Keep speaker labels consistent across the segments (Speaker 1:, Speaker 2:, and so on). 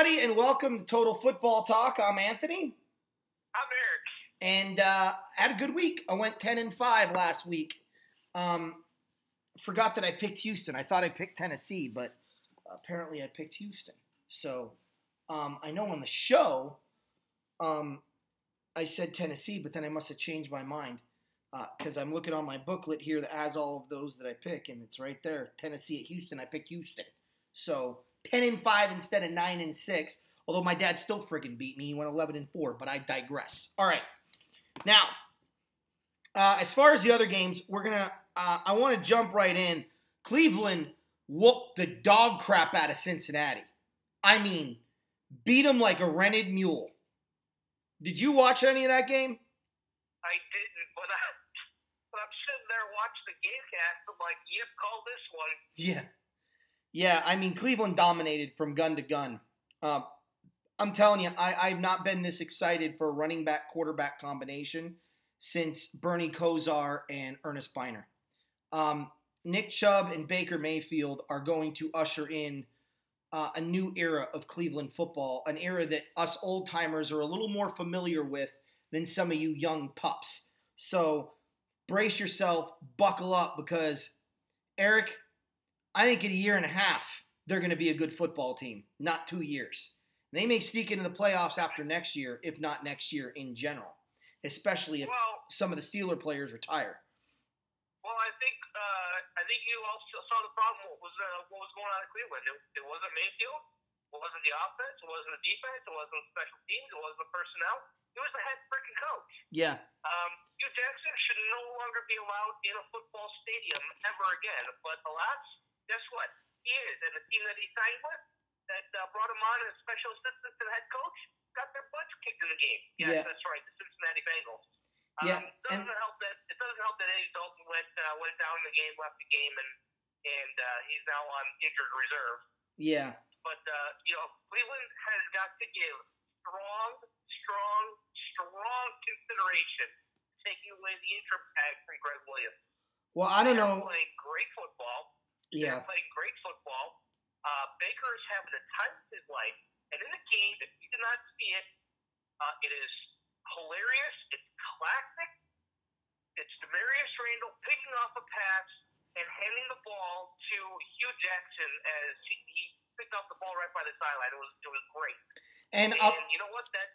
Speaker 1: everybody, and welcome to Total Football Talk. I'm Anthony.
Speaker 2: I'm Eric.
Speaker 1: And had a good week. I went 10-5 last week. Forgot that I picked Houston. I thought I picked Tennessee, but apparently I picked Houston. So I know on the show I said Tennessee, but then I must have changed my mind because I'm looking on my booklet here that has all of those that I pick, and it's right there. Tennessee at Houston. I picked Houston. So 10-5 instead of 9-6. Although my dad still friggin' beat me. He went 11-4, but I digress. All right. Now, as far as the other games, we're gonna. I want to jump right in. Cleveland whooped the dog crap out of Cincinnati. I mean, beat them like a rented mule. Did you watch any of that game?
Speaker 2: I didn't, but I'm sitting there watching the game cast. I'm like, you call this one.
Speaker 1: Yeah. Yeah, I mean, Cleveland dominated from gun to gun. I'm telling you, I've not been this excited for a running back-quarterback combination since Bernie Kosar and Ernest Biner. Nick Chubb and Baker Mayfield are going to usher in a new era of Cleveland football, an era that us old-timers are a little more familiar with than some of you young pups. So brace yourself, buckle up, because, Eric, I think in a year and a half, they're going to be a good football team, not 2 years. They may sneak into the playoffs after next year, if not next year in general, especially if some of the Steeler players retire.
Speaker 2: Well, I think you also saw the problem. What was going on in Cleveland? It wasn't Mayfield. It wasn't the offense. It wasn't the defense. It wasn't the special teams. It wasn't the personnel. It was the head freaking coach.
Speaker 1: Yeah.
Speaker 2: Hugh Jackson should no longer be allowed in a football stadium ever again. But alas, guess what? He is, and the team that he signed with, that brought him on as special assistant to the head coach, got their butts kicked in the game. Yes, that's right, the Cincinnati Bengals. It doesn't help that Eddie Dalton went down in the game, left the game, and he's now on injured reserve.
Speaker 1: Yeah.
Speaker 2: But Cleveland has got to give strong consideration to taking away the interim tag from Greg Williams.
Speaker 1: Well, I don't know.
Speaker 2: They're playing great football.
Speaker 1: Yeah.
Speaker 2: They're playing great football. Baker's having the time of his life, and in the game, if you did not see it, it is hilarious. It's classic. It's Demarius Randall picking off a pass and handing the ball to Hugh Jackson as he picked off the ball right by the sideline. It was great.
Speaker 1: And
Speaker 2: you know what? That's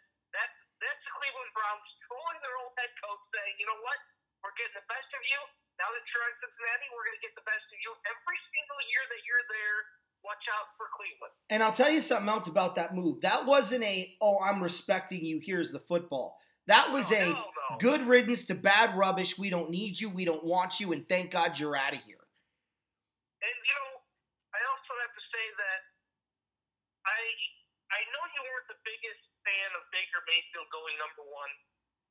Speaker 2: the Cleveland Browns trolling their old head coach, saying, you know what? We're getting the best of you. Now that you're on Cincinnati, we're going to get the best of you every single year that you're there. Watch out for Cleveland.
Speaker 1: And I'll tell you something else about that move. That wasn't I'm respecting you, here's the football. That was good riddance to bad rubbish. We don't need you. We don't want you. And thank God you're out of here.
Speaker 2: And, I also have to say that I know you weren't the biggest fan of Baker Mayfield going number one.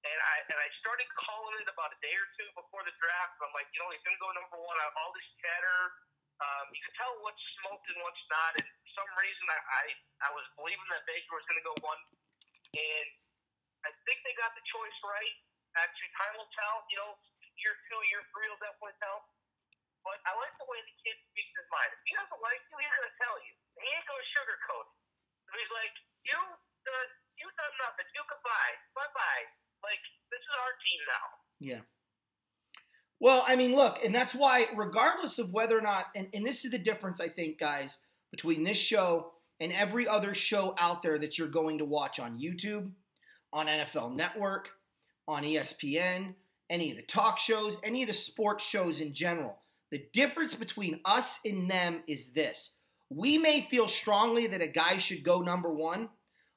Speaker 2: And I started calling it about a day or two before the draft. I'm like, he's going to go number one. All this chatter. You can tell what's smoked and what's not. And for some reason, I was believing that Baker was going to go one. And I think they got the choice right. Actually, time will tell. Year 2, year 3 will definitely tell. But I like the way the kid speaks his mind. If he doesn't like you, he's going to tell you. He ain't going to sugarcoat it. So he's like, you've done nothing. You goodbye. Bye-bye. Like, this is our team now.
Speaker 1: Yeah. Well, I mean, look, and that's why, regardless of whether or not, and this is the difference, I think, guys, between this show and every other show out there that you're going to watch on YouTube, on NFL Network, on ESPN, any of the talk shows, any of the sports shows in general. The difference between us and them is this. We may feel strongly that a guy should go number one,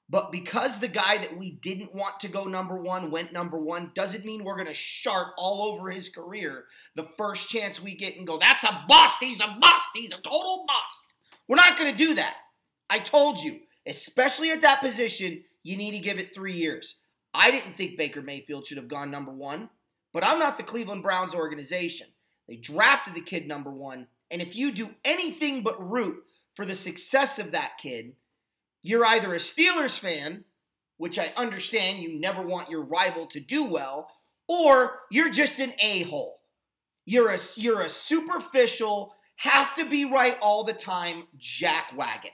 Speaker 1: but because the guy that we didn't want to go number one went number one, doesn't mean we're going to sharp all over his career the first chance we get and go, that's a bust, he's a bust, he's a total bust. We're not going to do that. I told you, especially at that position, you need to give it 3 years. I didn't think Baker Mayfield should have gone number one, but I'm not the Cleveland Browns organization. They drafted the kid number one, and if you do anything but root for the success of that kid, you're either a Steelers fan, which I understand you never want your rival to do well, or you're just an a-hole. You're a superficial, have to be right all the time jackwagon.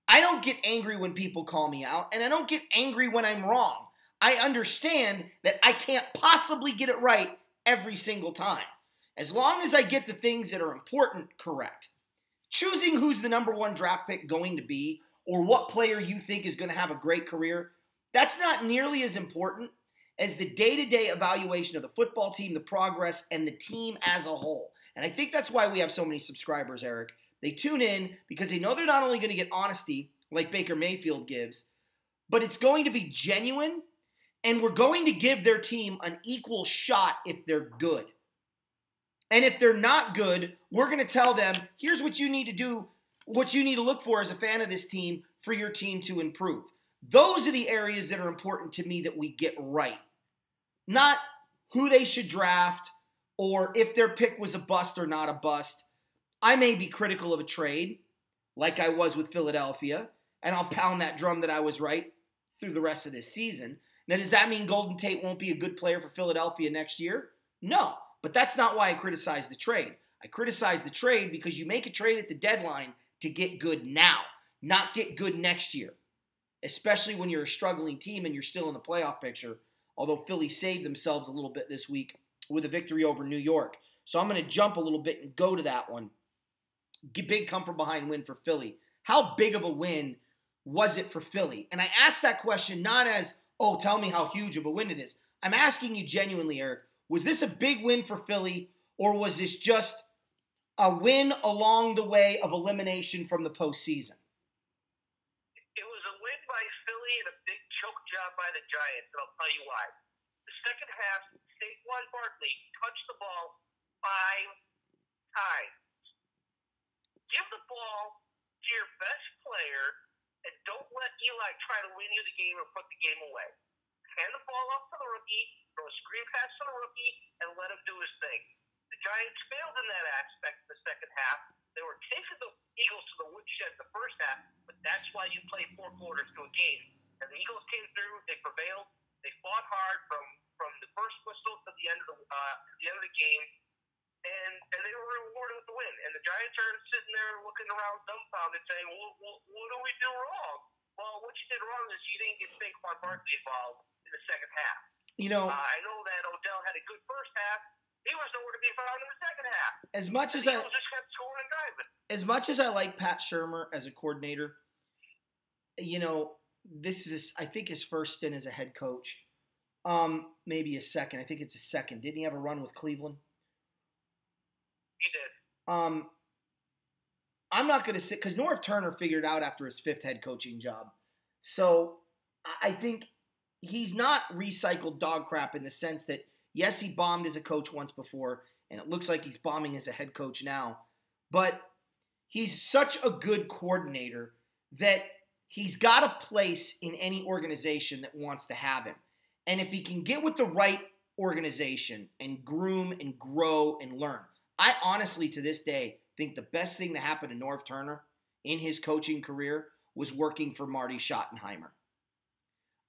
Speaker 1: I don't get angry when people call me out, and I don't get angry when I'm wrong. I understand that I can't possibly get it right every single time. As long as I get the things that are important correct. Choosing who's the number one draft pick going to be, or what player you think is going to have a great career, that's not nearly as important as the day-to-day evaluation of the football team, the progress, and the team as a whole. And I think that's why we have so many subscribers, Eric. They tune in because they know they're not only going to get honesty like Baker Mayfield gives, but it's going to be genuine, and we're going to give their team an equal shot if they're good. And if they're not good, we're going to tell them, here's what you need to do, what you need to look for as a fan of this team for your team to improve. Those are the areas that are important to me that we get right. Not who they should draft or if their pick was a bust or not a bust. I may be critical of a trade, like I was with Philadelphia, and I'll pound that drum that I was right through the rest of this season. Now, does that mean Golden Tate won't be a good player for Philadelphia next year? No, but that's not why I criticize the trade. I criticize the trade because you make a trade at the deadline to get good now, not get good next year, especially when you're a struggling team and you're still in the playoff picture, although Philly saved themselves a little bit this week with a victory over New York. So I'm going to jump a little bit and go to that one. Big come-from-behind win for Philly. How big of a win was it for Philly? And I asked that question not as, oh, tell me how huge of a win it is. I'm asking you genuinely, Eric, was this a big win for Philly, or was this just a win along the way of elimination from the postseason?
Speaker 2: It was a win by Philly and a big choke job by the Giants, and I'll tell you why. The second half, Saquon Barkley touched the ball 5 times. Give the ball to your best player and don't let Eli try to win you the game or put the game away. Hand the ball off to the rookie, throw a screen pass to the rookie, and let him do his thing. The Giants failed in that aspect in the second half. They were taking the Eagles to the woodshed in the first half, but that's why you play 4 quarters to a game. And the Eagles came through, they prevailed, they fought hard from the first whistle to the end of the game. And they were rewarded with the win. And the Giants are sitting there looking around dumbfounded saying, well, what do we do wrong? Well, what you did wrong is you didn't get Saquon Barkley involved in the second half.
Speaker 1: You know,
Speaker 2: I know that Odell had a good first half. He was nowhere to be found in the second half.
Speaker 1: As much as
Speaker 2: Eagles just kept scoring and driving.
Speaker 1: As much as I like Pat Shurmur as a coordinator, you know, this is, I think, his first stint as a head coach. Maybe a second. I think it's a second. Didn't he have a run with Cleveland?
Speaker 2: He did.
Speaker 1: I'm not going to sit because Norv Turner figured out after his 5th head coaching job. So I think he's not recycled dog crap in the sense that, yes, he bombed as a coach once before, and it looks like he's bombing as a head coach now. But he's such a good coordinator that he's got a place in any organization that wants to have him. And if he can get with the right organization and groom and grow and learn, I honestly, to this day, think the best thing to happen to Norv Turner in his coaching career was working for Marty Schottenheimer.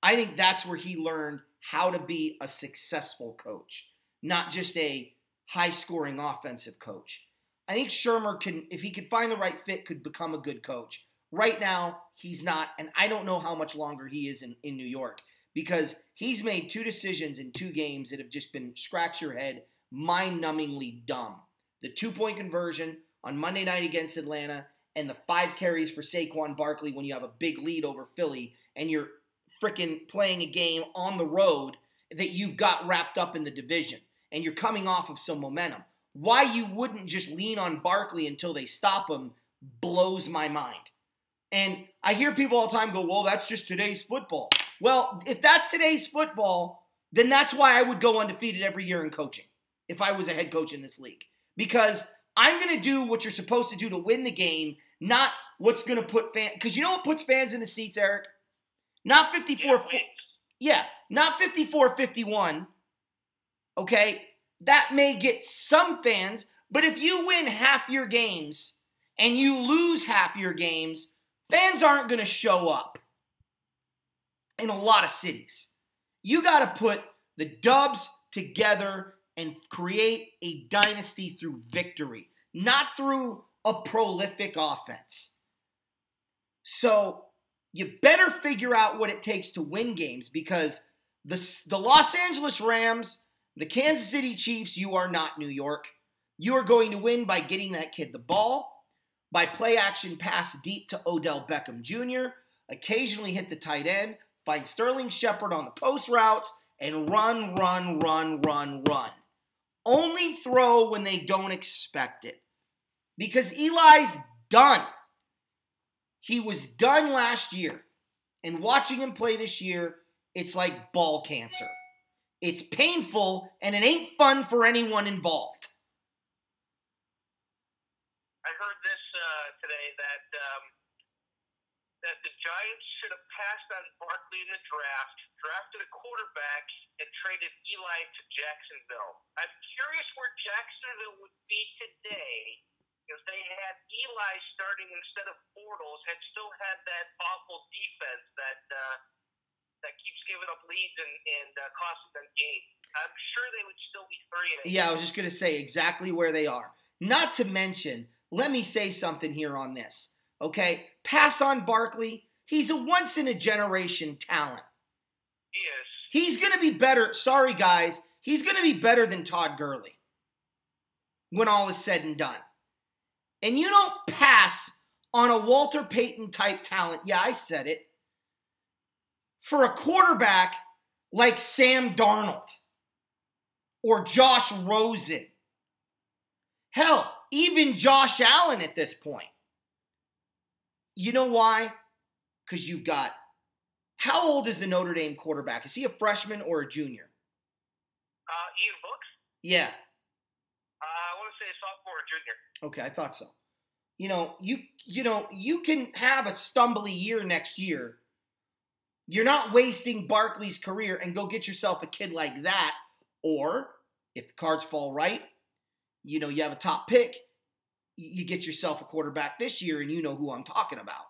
Speaker 1: I think that's where he learned how to be a successful coach, not just a high-scoring offensive coach. I think Shurmur can, if he could find the right fit, could become a good coach. Right now, he's not, and I don't know how much longer he is in New York because he's made 2 decisions in 2 games that have just been scratch your head, mind-numbingly dumb. The 2-point conversion on Monday night against Atlanta and the 5 carries for Saquon Barkley when you have a big lead over Philly and you're freaking playing a game on the road that you've got wrapped up in the division and you're coming off of some momentum. Why you wouldn't just lean on Barkley until they stop him blows my mind. And I hear people all the time go, well, that's just today's football. Well, if that's today's football, then that's why I would go undefeated every year in coaching if I was a head coach in this league. Because I'm going to do what you're supposed to do to win the game, not what's going to put fans. Because you know what puts fans in the seats, Eric? Not 54. Yeah, not 54-51. Okay? That may get some fans, but if you win half your games and you lose half your games, fans aren't going to show up in a lot of cities. You got to put the dubs together and create a dynasty through victory, not through a prolific offense. So you better figure out what it takes to win games because the Los Angeles Rams, the Kansas City Chiefs, you are not New York. You are going to win by getting that kid the ball, by play action pass deep to Odell Beckham Jr., occasionally hit the tight end, find Sterling Shepard on the post routes, and run. Only throw when they don't expect it. Because Eli's done. He was done last year. And watching him play this year, it's like ball cancer. It's painful, and it ain't fun for anyone involved.
Speaker 2: I heard this today that the Giants should have passed on Barkley in the draft, drafted a quarterback, and traded Eli to Jacksonville. I'm curious where Jacksonville would be today if they had Eli starting instead of Bortles, had still had that awful defense that keeps giving up leads and costing them games. I'm sure they would still be 3-8.
Speaker 1: Yeah, I was just going to say exactly where they are. Not to mention, let me say something here on this. Okay, pass on Barkley. He's a once-in-a-generation talent.
Speaker 2: He is.
Speaker 1: He's going to be better. Sorry, guys. He's going to be better than Todd Gurley when all is said and done. And you don't pass on a Walter Payton-type talent. Yeah, I said it. For a quarterback like Sam Darnold or Josh Rosen. Hell, even Josh Allen at this point. You know why? Because you've got, how old is the Notre Dame quarterback? Is he a freshman or a junior?
Speaker 2: Ian Book?
Speaker 1: Yeah.
Speaker 2: I want to say sophomore or junior.
Speaker 1: Okay, I thought so. You can have a stumbly year next year. You're not wasting Barkley's career and go get yourself a kid like that. Or, if the cards fall right, you have a top pick, you get yourself a quarterback this year, and you know who I'm talking about.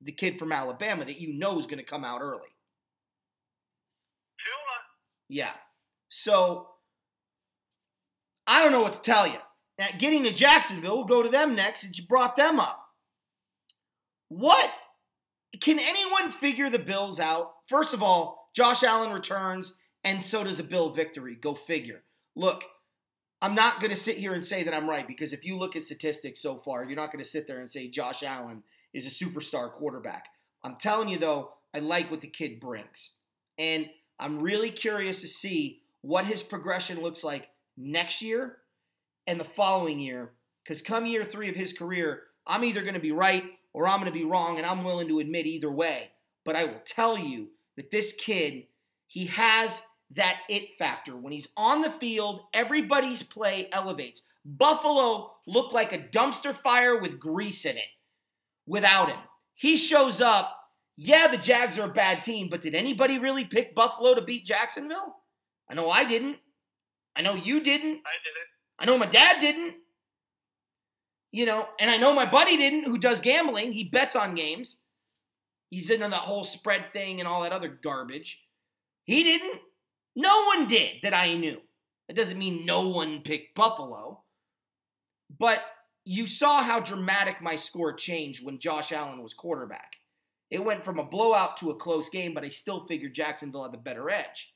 Speaker 1: The kid from Alabama that you know is going to come out early.
Speaker 2: Tua.
Speaker 1: Yeah. So, I don't know what to tell you. Now, getting to Jacksonville, we'll go to them next since you brought them up. What? Can anyone figure the Bills out? First of all, Josh Allen returns, and so does a Bill victory. Go figure. Look, I'm not going to sit here and say that I'm right, because if you look at statistics so far, you're not going to sit there and say Josh Allen is a superstar quarterback. I'm telling you, though, I like what the kid brings. And I'm really curious to see what his progression looks like next year and the following year, because come year 3 of his career, I'm either going to be right or I'm going to be wrong, and I'm willing to admit either way. But I will tell you that this kid, he has that it factor. When he's on the field, everybody's play elevates. Buffalo looked like a dumpster fire with grease in it without him. He shows up. Yeah, the Jags are a bad team, but did anybody really pick Buffalo to beat Jacksonville? I know I didn't. I know you didn't.
Speaker 2: I didn't.
Speaker 1: I know my dad didn't. And I know my buddy didn't, who does gambling. He bets on games. He's into that whole spread thing and all that other garbage. He didn't. No one did that I knew. That doesn't mean no one picked Buffalo. But you saw how dramatic my score changed when Josh Allen was quarterback. It went from a blowout to a close game, but I still figured Jacksonville had the better edge.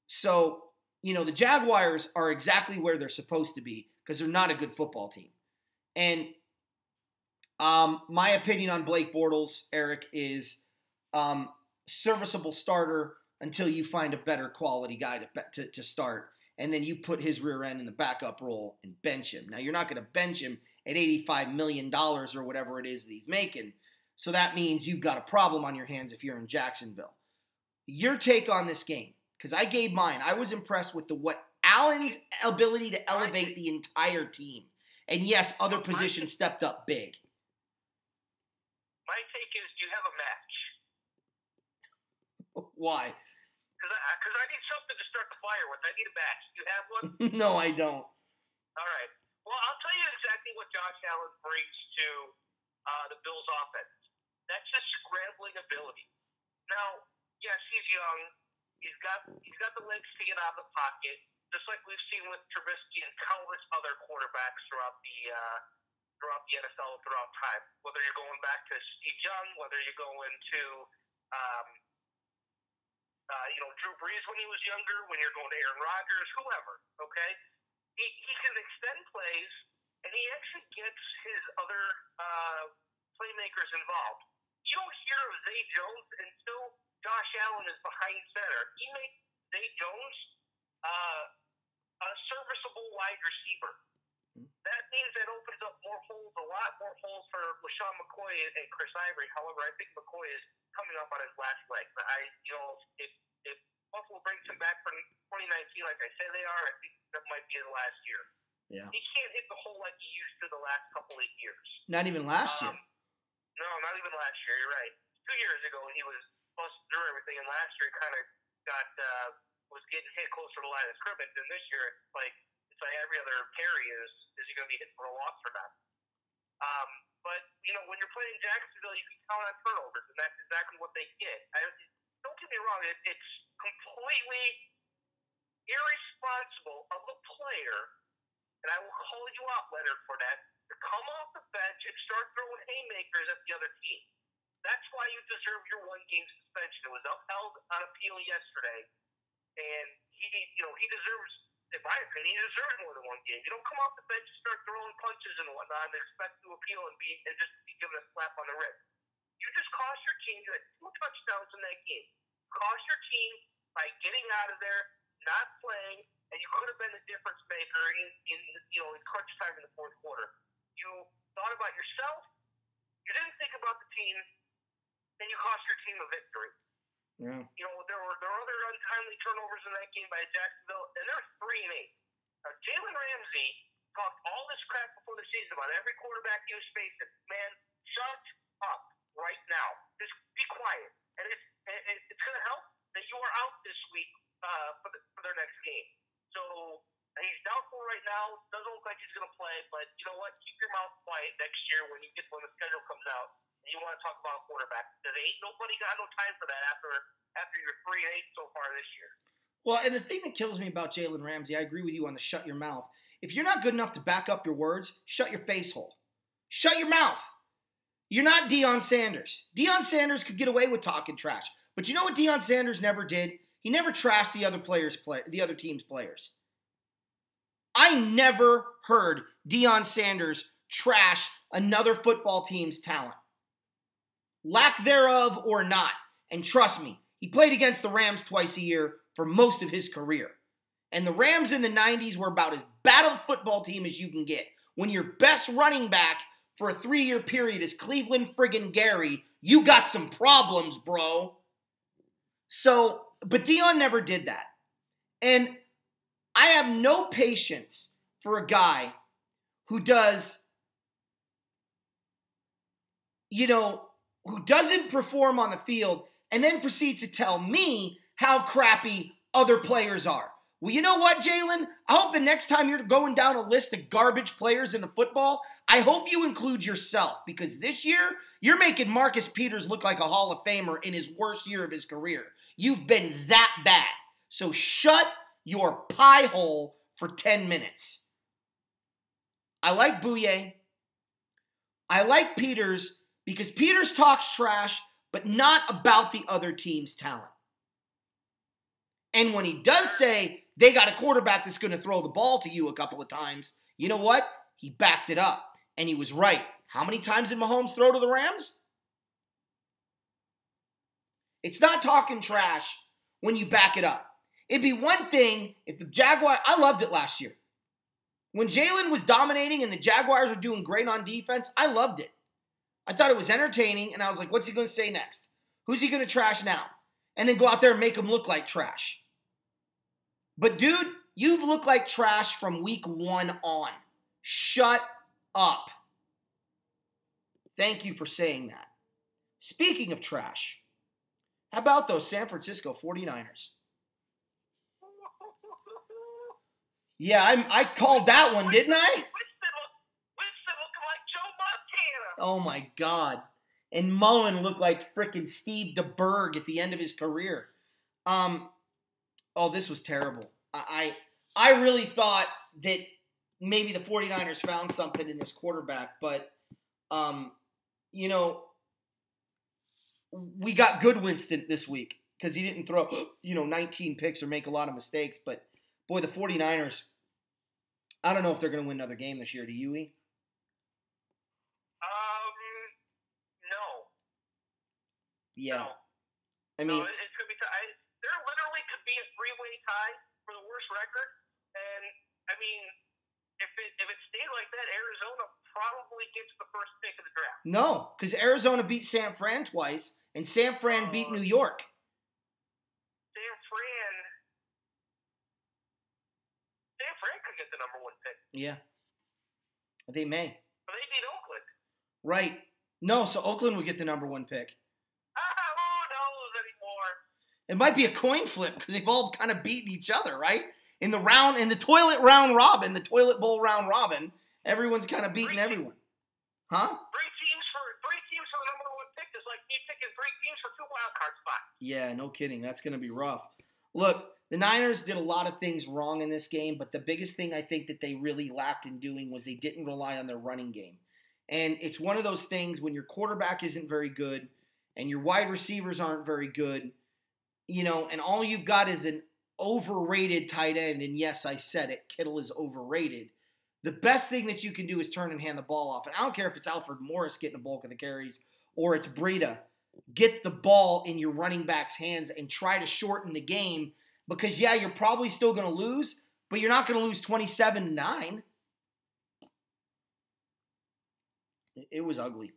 Speaker 1: So, the Jaguars are exactly where they're supposed to be because they're not a good football team. And my opinion on Blake Bortles, Eric, is serviceable starter until you find a better quality guy to start. And then you put his rear end in the backup role and bench him. Now, you're not going to bench him at $85 million or whatever it is that he's making. So that means you've got a problem on your hands if you're in Jacksonville. Your take on this game, because I gave mine. I was impressed with what Allen's ability to elevate the entire team. And yes, other positions stepped up big.
Speaker 2: My take is, do you have a match?
Speaker 1: Why?
Speaker 2: Because I need something to start the fire with. I need a match. Do you have one?
Speaker 1: No, I don't.
Speaker 2: All right. Well, I'll tell you exactly what Josh Allen brings to the Bills' offense. That's his scrambling ability. Now, yes, he's young. He's got the legs to get out of the pocket, just like we've seen with Trubisky and countless other quarterbacks throughout throughout the NFL throughout time. Whether you're going back to Steve Young, whether you're going to Drew Brees when he was younger, when you're going to Aaron Rodgers, whoever. Okay, he can extend plays, and he actually gets his other playmakers involved. You don't hear of Zay Jones until Josh Allen is behind center. He makes Zay Jones a serviceable wide receiver. That means that opens up a lot more holes for LaShawn McCoy and Chris Ivory. However, I think McCoy is coming up on his last leg. But if Buffalo brings him back for 2019, like I say they are, I think that might be his last year.
Speaker 1: Yeah.
Speaker 2: He can't hit the hole like he used to the last couple of years.
Speaker 1: Not even last year.
Speaker 2: No, not even last year. You're right. 2 years ago, he was busted through everything, and last year he kind of was getting hit closer to the line of scrimmage. And this year, it's like every other carry is he going to be hit for a loss or not? But when you're playing Jacksonville, you can count on turnovers, and that's exactly what they get. Don't get me wrong; it's completely irresponsible of a player, and I will call you out, Leonard Fournette, to come off the bench and start throwing haymakers at the other team. That's why you deserve your one-game suspension. It was upheld on appeal yesterday, and he deserves, in my opinion, he deserves more than one game. You don't come off the bench and start throwing punches and whatnot and expect to appeal and just be given a slap on the wrist. You just cost your team. You had 2 touchdowns in that game. Cost your team by getting out of there, not playing, and you could have been the difference maker in crunch time in the fourth quarter. You thought about yourself. You didn't think about the team, and you cost your team a victory.
Speaker 1: Yeah.
Speaker 2: There were other untimely turnovers in that game by Jacksonville, and they're 3-8. Now, Jalen Ramsey talked all this crap before the season about every quarterback he was facing. Man, shut up right now. Just be quiet. And it's going to help that you are out this week for their next game. So he's doubtful right now. Doesn't look like he's going to play. But you know what? Keep your mouth quiet next year when the schedule comes out and you want to talk about a quarterback. Because nobody got no time for that after you're 3-8 so far this year.
Speaker 1: Well, and the thing that kills me about Jalen Ramsey, I agree with you on the shut your mouth. If you're not good enough to back up your words, shut your face hole. Shut your mouth. You're not Deion Sanders. Deion Sanders could get away with talking trash. But you know what Deion Sanders never did? He never trashed the other team's players. I never heard Deion Sanders trash another football team's talent. Lack thereof or not. And trust me, he played against the Rams twice a year for most of his career. And the Rams in the 90s were about as bad a football team as you can get. When your best running back for a 3-year period is Cleveland friggin' Gary, you got some problems, bro. So, but Deion never did that. And I have no patience for a guy who does, who doesn't perform on the field and then proceeds to tell me how crappy other players are. Well, you know what, Jalen? I hope the next time you're going down a list of garbage players in the football, I hope you include yourself, because this year, you're making Marcus Peters look like a Hall of Famer in his worst year of his career. You've been that bad. So shut your pie hole for 10 minutes. I like Bouye. I like Peters because Peters talks trash, but not about the other team's talent. And when he does say they got a quarterback that's going to throw the ball to you a couple of times, you know what? He backed it up. And he was right. How many times did Mahomes throw to the Rams? It's not talking trash when you back it up. It'd be one thing if the Jaguars... I loved it last year. When Jalen was dominating and the Jaguars were doing great on defense, I loved it. I thought it was entertaining, and I was like, what's he going to say next? Who's he going to trash now? And then go out there and make him look like trash. But, dude, you've looked like trash from week 1 on. Shut up. Thank you for saying that. Speaking of trash, how about those San Francisco 49ers? Yeah, I called that one, didn't I?
Speaker 2: We still look like Joe Montana.
Speaker 1: Oh, my God. And Mullen looked like frickin' Steve DeBerg at the end of his career. This was terrible. I really thought that maybe the 49ers found something in this quarterback, but, we got good Winston this week because he didn't throw, 19 picks or make a lot of mistakes. But, boy, the 49ers, I don't know if they're going to win another game this year. Do you, E?
Speaker 2: No.
Speaker 1: Yeah.
Speaker 2: No.
Speaker 1: I mean,
Speaker 2: it's going to be there literally could be a three-way tie for the worst record. And, I mean, if it stayed like that, Arizona probably gets the first pick of the draft.
Speaker 1: No, because Arizona beat San Fran twice, and San Fran beat New York.
Speaker 2: San Fran could get the number one pick.
Speaker 1: Yeah. They may.
Speaker 2: But they beat Oakland.
Speaker 1: Right. No, so Oakland would get the number one pick.
Speaker 2: Who knows anymore?
Speaker 1: It might be a coin flip because they've all kind of beaten each other, right? In the toilet round robin, the toilet bowl round robin, everyone's kind of beating everyone. Huh?
Speaker 2: Three teams for the number one pick is like me picking three teams for 2 wild card spots.
Speaker 1: Yeah, no kidding. That's going to be rough. Look, the Niners did a lot of things wrong in this game, but the biggest thing I think that they really lacked in doing was they didn't rely on their running game. And it's one of those things when your quarterback isn't very good and your wide receivers aren't very good, and all you've got is an overrated tight end, and yes, I said it, Kittle is overrated. The best thing that you can do is turn and hand the ball off. And I don't care if it's Alfred Morris getting the bulk of the carries or it's Breida. Get the ball in your running back's hands and try to shorten the game because, yeah, you're probably still going to lose, but you're not going to lose 27-9. It was ugly.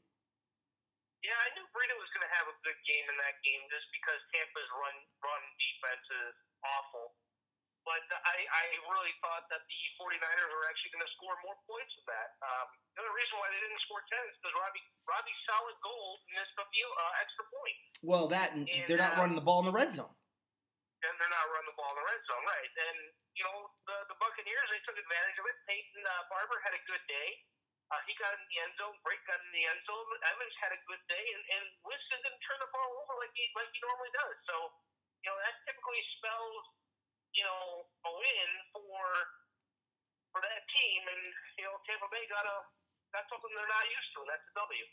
Speaker 2: Yeah, I knew Breida was going to have a good game in that game just because Tampa's run defense is awful. But I really thought that the 49ers were actually going to score more points than that. The only reason why they didn't score 10 is because Robbie Solid Gold missed a few extra point.
Speaker 1: Well, they're not running the ball in the red zone.
Speaker 2: And they're not running the ball in the red zone, right. And, the Buccaneers, they took advantage of it. Peyton Barber had a good day. He got in the end zone. Brake got in the end zone. Evans had a good day. And Winston didn't turn the ball over like he normally does. So, that typically spells a win for that team, and Tampa Bay got something they're not used to, and that's a W.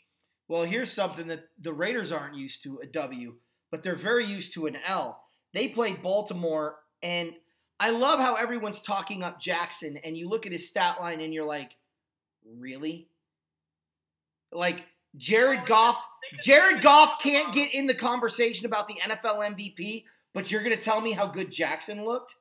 Speaker 1: Well, here's something that the Raiders aren't used to, a W, but they're very used to an L. They played Baltimore, and I love how everyone's talking up Jackson, and you look at his stat line, and you're like, really? Like, Jared Goff can't get in the conversation about the NFL MVP, but you're going to tell me how good Jackson looked?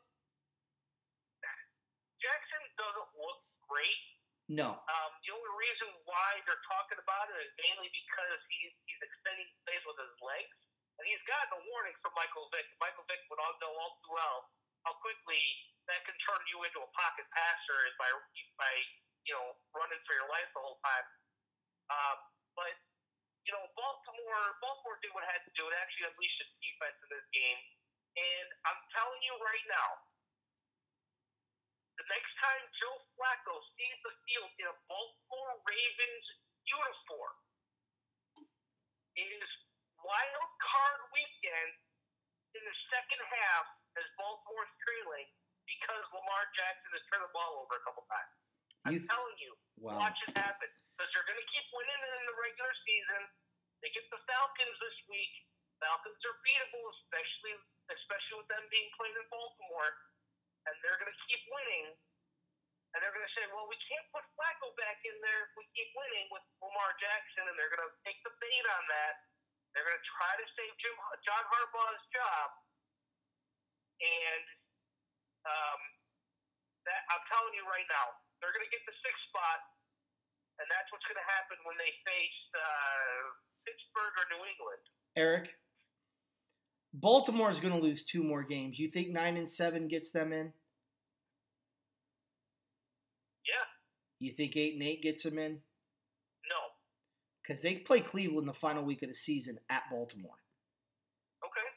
Speaker 2: Jackson doesn't look great.
Speaker 1: No.
Speaker 2: The only reason why they're talking about it is mainly because he's extending plays with his legs. And he's gotten a warning from Michael Vick. Michael Vick would all know all too well how quickly that can turn you into a pocket passer by running for your life the whole time. But Baltimore did what it had to do. It actually unleashed its defense in this game. And I'm telling you right now, the next time Joe Flacco sees the field in a Baltimore Ravens uniform is wild card weekend in the second half as Baltimore's trailing because Lamar Jackson has turned the ball over a couple times. I'm telling you, watch it happen. Because they're going to keep winning in the regular season. They get the Falcons this week. Falcons are beatable, especially with them being played in Baltimore. And they're going to keep winning. And they're going to say, well, we can't put Flacco back in there if we keep winning with Lamar Jackson. And they're going to take the bait on that. They're going to try to save John Harbaugh's job. And that I'm telling you right now, they're going to get the 6th spot. And that's what's going to happen when they face Pittsburgh or New England.
Speaker 1: Eric, Baltimore is going to lose 2 more games. You think 9-7 gets them in?
Speaker 2: Yeah.
Speaker 1: You think 8-8 gets them in?
Speaker 2: No.
Speaker 1: Because they play Cleveland the final week of the season at Baltimore.
Speaker 2: Okay.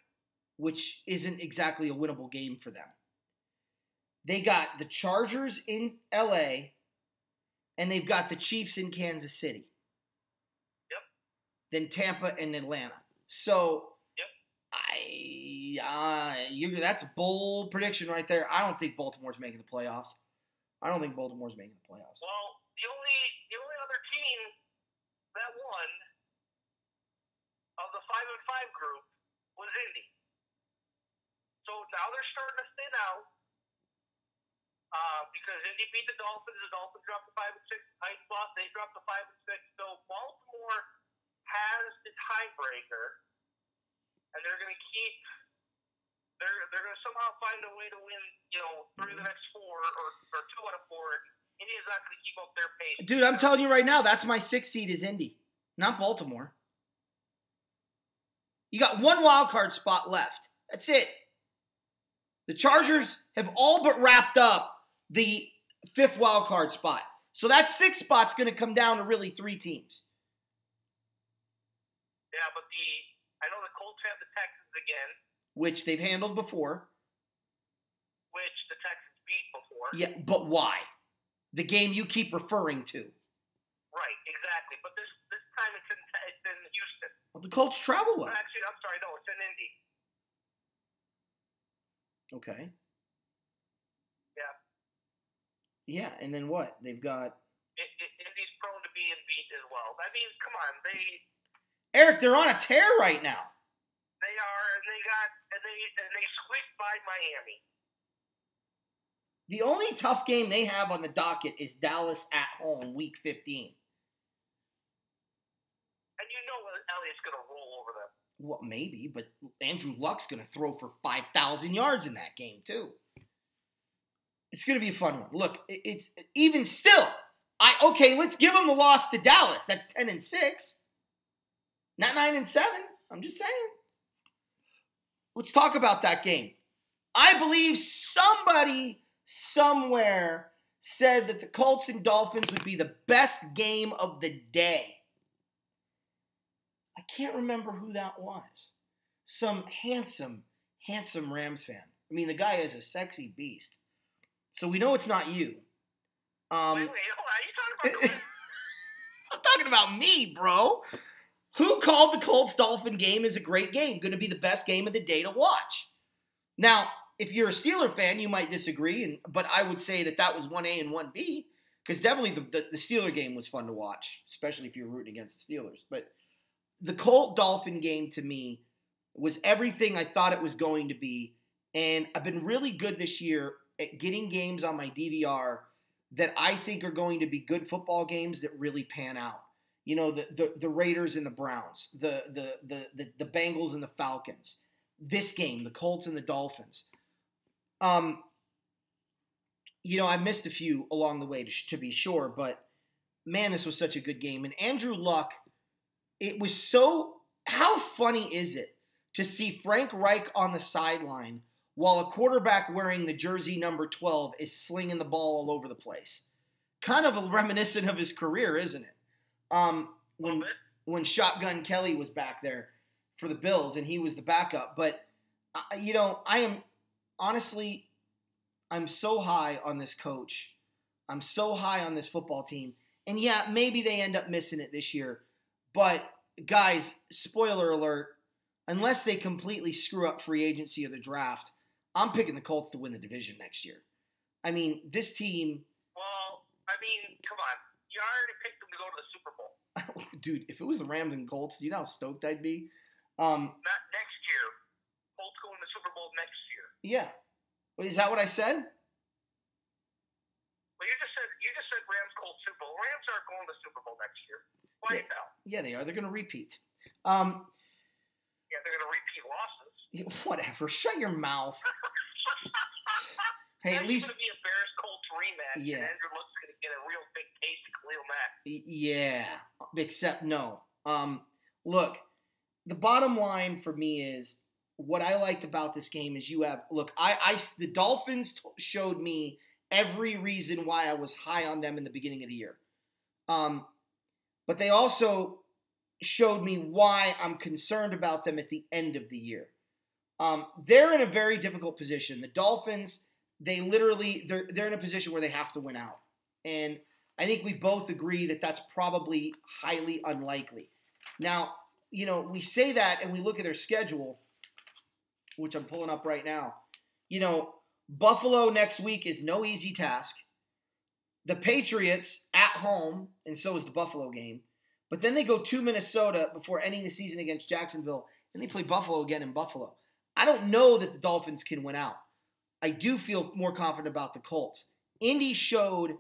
Speaker 1: Which isn't exactly a winnable game for them. They got the Chargers in L.A., and they've got the Chiefs in Kansas City.
Speaker 2: Yep.
Speaker 1: Then Tampa and Atlanta. So,
Speaker 2: yep.
Speaker 1: that's a bold prediction right there. I don't think Baltimore's making the playoffs. I don't think Baltimore's making the playoffs.
Speaker 2: Well, the only other team that won of the 5-5 group was Indy. So now they're starting to thin out because Indy beat the Dolphins. The Dolphins dropped to 5-6. Titans lost. They dropped to 5-6. So Baltimore has the tiebreaker, and they're going to keep. They're going to somehow find a way to win, through the next 4 or 2 out of 4. Indy's not going to keep up their pace.
Speaker 1: Dude, I'm telling you right now, that's my 6th seed is Indy, not Baltimore. You got one wild card spot left. That's it. The Chargers have all but wrapped up the 5th wild card spot. So that 6th spot's going to come down to really 3 teams.
Speaker 2: Yeah, but I know the Colts have the Texans again.
Speaker 1: Which they've handled before.
Speaker 2: Which the Texans beat before.
Speaker 1: Yeah, but why? The game you keep referring to.
Speaker 2: Right, exactly. But this time it's in Houston.
Speaker 1: Well, the Colts travel well.
Speaker 2: Actually, I'm sorry, no, it's in Indy.
Speaker 1: Okay.
Speaker 2: Yeah.
Speaker 1: Yeah, and then what? They've got...
Speaker 2: Indy's prone to being beat as well. I mean, come on,
Speaker 1: Eric, they're on a tear right now.
Speaker 2: They are, and they squeaked by Miami.
Speaker 1: The only tough game they have on the docket is Dallas at home, Week 15.
Speaker 2: And you know Elliott's going to roll over them.
Speaker 1: Well, maybe, but Andrew Luck's going to throw for 5,000 yards in that game, too. It's going to be a fun one. Look, it's even still, let's give them the loss to Dallas. That's 10-6. Not 9-7. I'm just saying. Let's talk about that game. I believe somebody somewhere said that the Colts and Dolphins would be the best game of the day. I can't remember who that was. Some handsome Rams fan. I mean, the guy is a sexy beast. So we know it's not you.
Speaker 2: Wait, hold on. Are you talking about
Speaker 1: I'm talking about me, bro. Who called the Colts-Dolphin game is a great game, going to be the best game of the day to watch. Now, if you're a Steeler fan, you might disagree, but I would say that was 1A and 1B, because definitely the Steeler game was fun to watch, especially if you're rooting against the Steelers. But the Colt-Dolphin game, to me, was everything I thought it was going to be, and I've been really good this year at getting games on my DVR that I think are going to be good football games that really pan out. You know, the Raiders and the Browns, the Bengals and the Falcons. This game, the Colts and the Dolphins. I missed a few along the way to be sure, but man, this was such a good game. And Andrew Luck, it was so, how funny is it to see Frank Reich on the sideline while a quarterback wearing the jersey number 12 is slinging the ball all over the place? Kind of reminiscent of his career, isn't it? When Shotgun Kelly was back there for the Bills and he was the backup. But, I'm so high on this coach. I'm so high on this football team. And yeah, maybe they end up missing it this year. But, guys, spoiler alert, unless they completely screw up free agency or the draft, I'm picking the Colts to win the division next year. I mean, this team...
Speaker 2: Well, come on. You already picked them to go to the Super Bowl.
Speaker 1: Dude, if it was the Rams and Colts, you know how stoked I'd be?
Speaker 2: Not next year. Colts going to the Super Bowl next year.
Speaker 1: Yeah. Wait, is that what I said?
Speaker 2: Well, you just said Rams, Colts, Super Bowl. Rams aren't going to the Super Bowl next year. Why the hell?
Speaker 1: Yeah, they are. They're going to repeat.
Speaker 2: Yeah, they're going to repeat losses.
Speaker 1: Whatever. Shut your mouth. Hey, at least...
Speaker 2: It's going to be a Bears-Colts rematch.
Speaker 1: Yeah.
Speaker 2: And Andrew Luck's going to get a real big taste of Khalil Mack.
Speaker 1: Yeah. Except no. Look, the bottom line for me is what I liked about this game is you have... Look, the Dolphins showed me every reason why I was high on them in the beginning of the year. But they also showed me why I'm concerned about them at the end of the year. They're in a very difficult position. The Dolphins, they're in a position where they have to win out. And I think we both agree that that's probably highly unlikely. Now, we say that and we look at their schedule, which I'm pulling up right now. Buffalo next week is no easy task. the Patriots at home, and so is the Buffalo game. But then they go to Minnesota before ending the season against Jacksonville, and they play Buffalo again in Buffalo. I don't know that the Dolphins can win out. I do feel more confident about the Colts. Indy showed,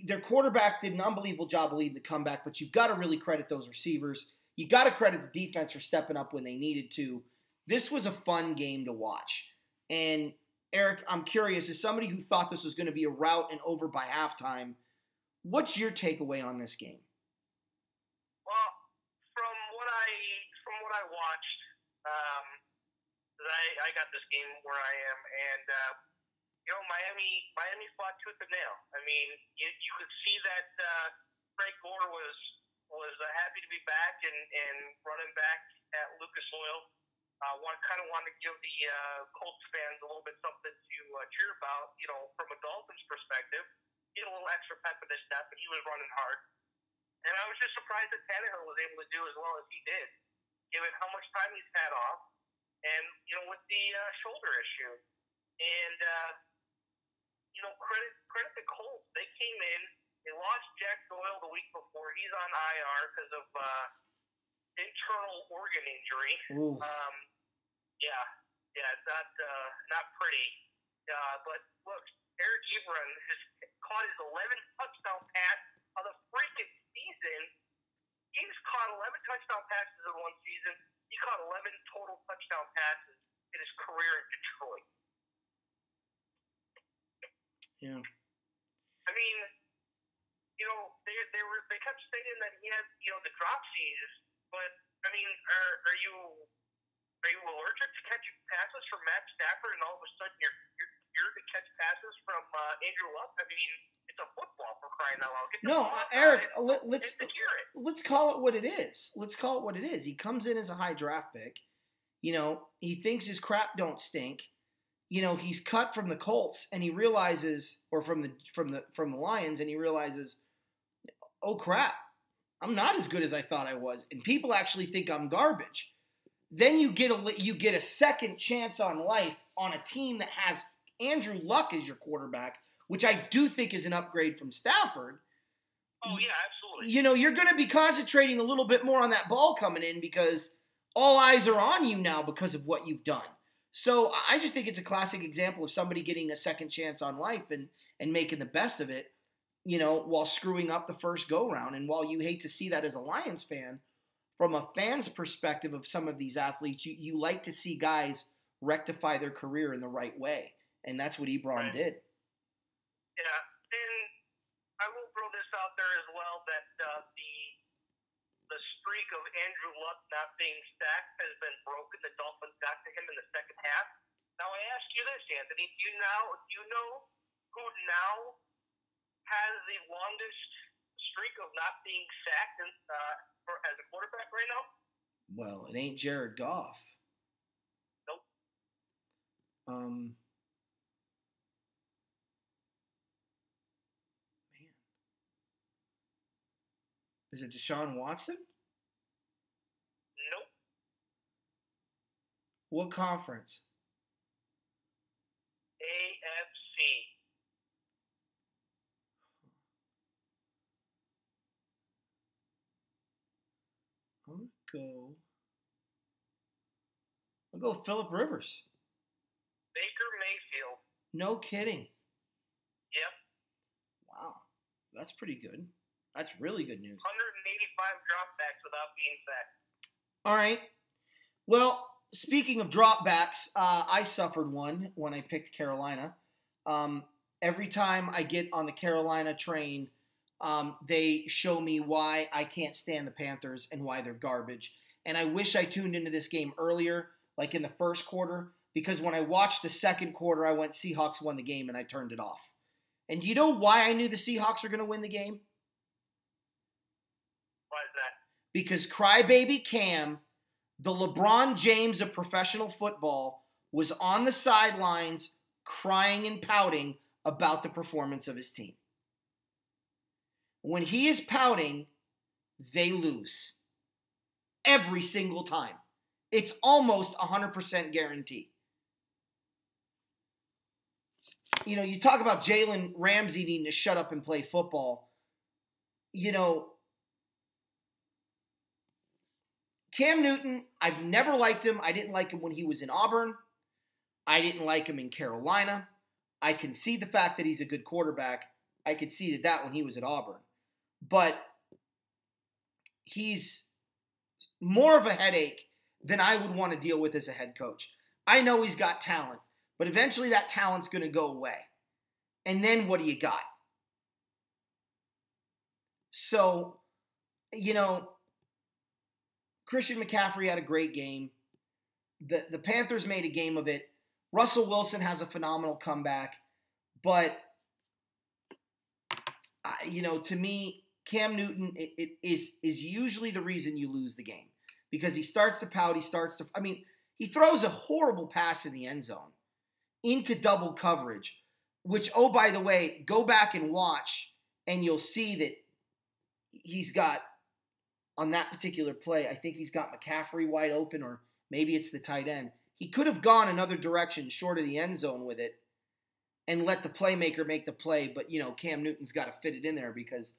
Speaker 1: their quarterback did an unbelievable job of leading the comeback, but you've got to really credit those receivers. You got to credit the defense for stepping up when they needed to. This was a fun game to watch. And Eric, I'm curious, as somebody who thought this was going to be a rout and over by halftime, what's your takeaway on this game?
Speaker 2: Well, from what I watched, I got this game where I am, and Miami fought tooth and nail. I mean, you could see that Frank Gore was happy to be back and running back at Lucas Oil. Kind of wanted to give the Colts fans a little bit something to cheer about. From a Dolphins perspective, get a little extra pep in his step, and he was running hard. And I was just surprised that Tannehill was able to do as well as he did, given how much time he's had off, and with the shoulder issue. And credit the Colts. They came in. They lost Jack Doyle the week before. He's on IR because of internal organ injury. It's not pretty. But look, Eric Ebron has caught his 11th touchdown pass of the freaking season. He's caught 11 touchdown passes in one season. He caught 11 total touchdown passes in his career in Detroit.
Speaker 1: Yeah.
Speaker 2: I mean, they kept saying that he has the dropsies, but I mean, are you allergic to catching passes from Matt Stafford, and all of a sudden you're to catch passes from Andrew Luck? I mean, it's a football, for crying out loud.
Speaker 1: No, Eric, let's call it what it is. Let's call it what it is. He comes in as a high draft pick. He thinks his crap don't stink. He's cut from the Colts, and he realizes, or from the Lions, and he realizes, oh crap, I'm not as good as I thought I was, and people actually think I'm garbage. Then you get a second chance on life on a team that has Andrew Luck as your quarterback, which I do think is an upgrade from Stafford.
Speaker 2: Oh yeah, absolutely.
Speaker 1: You're going to be concentrating a little bit more on that ball coming in because all eyes are on you now because of what you've done. So I just think it's a classic example of somebody getting a second chance on life and making the best of it, while screwing up the first go-round. And while you hate to see that as a Lions fan, from a fan's perspective of some of these athletes, you like to see guys rectify their career in the right way. And that's what Ebron did.
Speaker 2: Yeah, and I will throw this out there as well, that the streak of Andrew Luck not being sacked has been broken. The Dolphins got to him in the second half. Now I ask you this, Anthony, do you know who now has the longest streak of not being sacked as a quarterback right now?
Speaker 1: Well, it ain't Jared Goff.
Speaker 2: Nope.
Speaker 1: Man. Is it Deshaun Watson?
Speaker 2: Nope.
Speaker 1: What conference?
Speaker 2: AFC.
Speaker 1: I'll go Phillip Rivers.
Speaker 2: Baker Mayfield.
Speaker 1: No kidding.
Speaker 2: Yep.
Speaker 1: Wow. That's pretty good. That's really good news.
Speaker 2: 185 dropbacks without being sacked.
Speaker 1: All right. Well, speaking of dropbacks, I suffered one when I picked Carolina. Every time I get on the Carolina train, they show me why I can't stand the Panthers and why they're garbage. And I wish I tuned into this game earlier, like in the first quarter, because when I watched the second quarter, I went Seahawks won the game and I turned it off. And do you know why I knew the Seahawks were going to win the game?
Speaker 2: Why is that?
Speaker 1: Because crybaby Cam, the LeBron James of professional football, was on the sidelines crying and pouting about the performance of his team. When he is pouting, they lose. Every single time. It's almost 100% guarantee. you talk about Jalen Ramsey needing to shut up and play football. Cam Newton, I've never liked him. I didn't like him when he was in Auburn. I didn't like him in Carolina. I can see the fact that he's a good quarterback. I could see that when he was at Auburn. But he's more of a headache than I would want to deal with as a head coach. I know he's got talent, but eventually that talent's going to go away. And then what do you got? So, Christian McCaffrey had a great game. The Panthers made a game of it. Russell Wilson has a phenomenal comeback. But, to me, Cam Newton is usually the reason you lose the game. Because he starts to pout, he throws a horrible pass in the end zone into double coverage, which, oh, by the way, go back and watch, and you'll see that he's got, on that particular play, I think he's got McCaffrey wide open, or maybe it's the tight end. He could have gone another direction short of the end zone with it and let the playmaker make the play, but, Cam Newton's got to fit it in there because,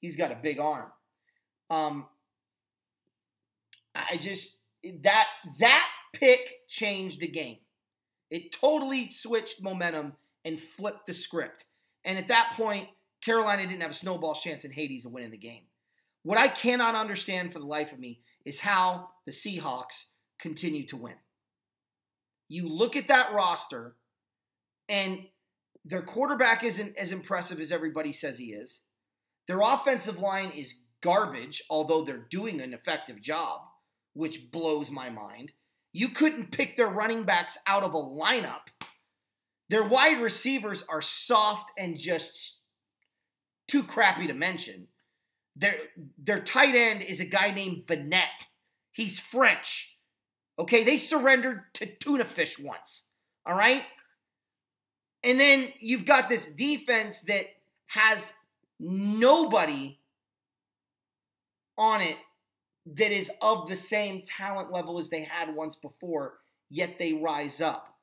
Speaker 1: he's got a big arm. That pick changed the game. It totally switched momentum and flipped the script. And at that point, Carolina didn't have a snowball's chance in Hades of winning the game. What I cannot understand for the life of me is how the Seahawks continue to win. You look at that roster, and their quarterback isn't as impressive as everybody says he is. Their offensive line is garbage, although they're doing an effective job, which blows my mind. You couldn't pick their running backs out of a lineup. Their wide receivers are soft and just too crappy to mention. Their tight end is a guy named Vanette. He's French. Okay, they surrendered to tuna fish once. All right? And then you've got this defense that has nobody on it that is of the same talent level as they had once before, yet they rise up.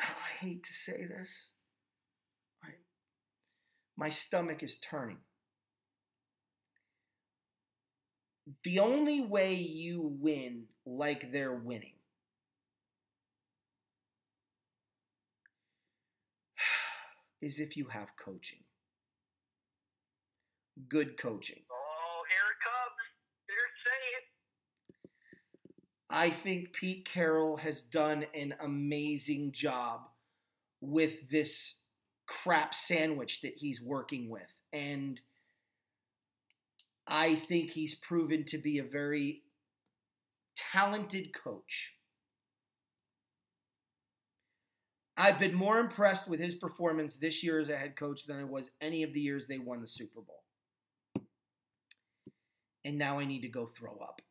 Speaker 1: Oh, I hate to say this. My stomach is turning. The only way you win like they're winning is if you have coaching. Good coaching.
Speaker 2: Oh, here it comes. Here, say it.
Speaker 1: I think Pete Carroll has done an amazing job with this crap sandwich that he's working with. And I think he's proven to be a very talented coach. I've been more impressed with his performance this year as a head coach than I was any of the years they won the Super Bowl. And now I need to go throw up.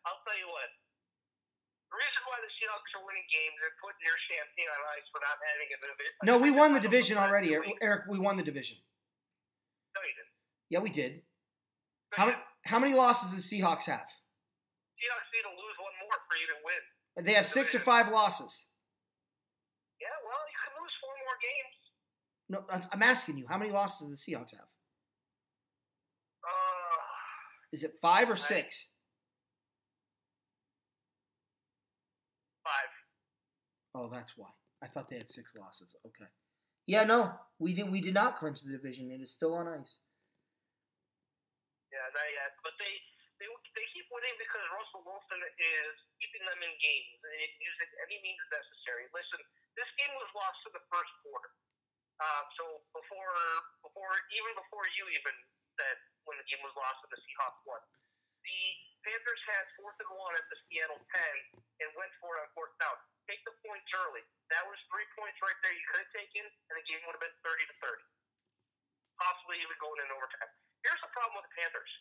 Speaker 2: I'll tell you what. The reason why the Seahawks are winning games and putting their champagne on ice for not having a division.
Speaker 1: No, we won the division already, Eric. We won the division.
Speaker 2: No, you didn't.
Speaker 1: Yeah, we did. How many losses does the Seahawks have?
Speaker 2: Seahawks need to lose one more for you to win.
Speaker 1: They have 6 or 5 losses.
Speaker 2: Yeah, well, you can lose 4 more games.
Speaker 1: No, I'm asking you, how many losses do the Seahawks have? Is it 5 or 6?
Speaker 2: 5.
Speaker 1: Oh, that's why. I thought they had 6 losses. Okay. Yeah, no, we did not clinch the division. It is still on ice.
Speaker 2: Yeah, not yet. But they keep winning because Russell Wilson is keeping them in games and using any means necessary. Listen, this game was lost in the first quarter. So even before you even said when the game was lost and the Seahawks won, the Panthers had 4th and 1 at the Seattle 10 and went for it on 4th down. Take the points early. That was 3 points right there you could have taken, and the game would have been 30-30, possibly even going in overtime. Here's the problem with the Panthers.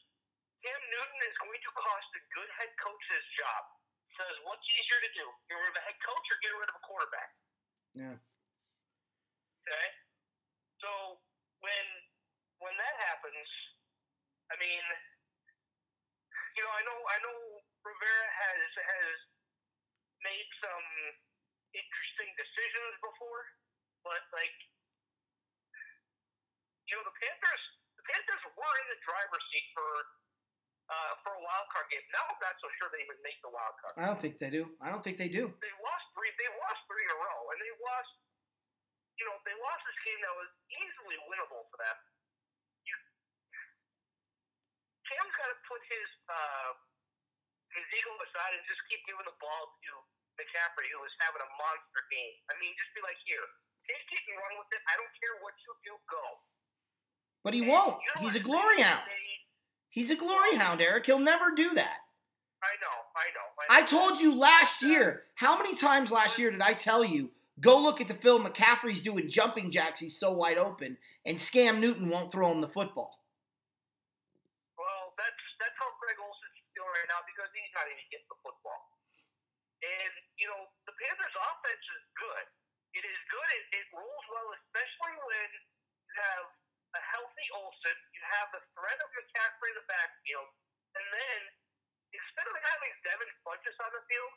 Speaker 2: Cam Newton is going to cost a good head coach his job. Says, what's easier to do? Get rid of a head coach or get rid of a quarterback?
Speaker 1: Yeah.
Speaker 2: Okay? So when that happens, I mean, I know Rivera has made some interesting decisions before, but like, the Panthers were in the driver's seat for a wild card game. Now I'm not so sure they even make the wild card.
Speaker 1: I don't think they do.
Speaker 2: They lost three in a row, and they lost this game that was easily winnable for them. Cam's got to put his ego aside and just keep giving the ball to McCaffrey, who is having a monster game. I mean, just be like, here, take it and run with it. I don't care what you do, go.
Speaker 1: But he won't. He's a glory hound. He's a glory hound, Eric. He'll never do that.
Speaker 2: I know.
Speaker 1: I told you last year. How many times last year did I tell you, go look at the film, McCaffrey's doing jumping jacks, he's so wide open, and Scam Newton won't throw him the football?
Speaker 2: Well, that's how Greg Olson's feeling right now because he's not even getting the football. And, the Panthers' offense is good. It is good. It rolls well, especially when you have a healthy Olsen, you have the threat of McCaffrey in the backfield, and then instead of having Devin Funchess on the field,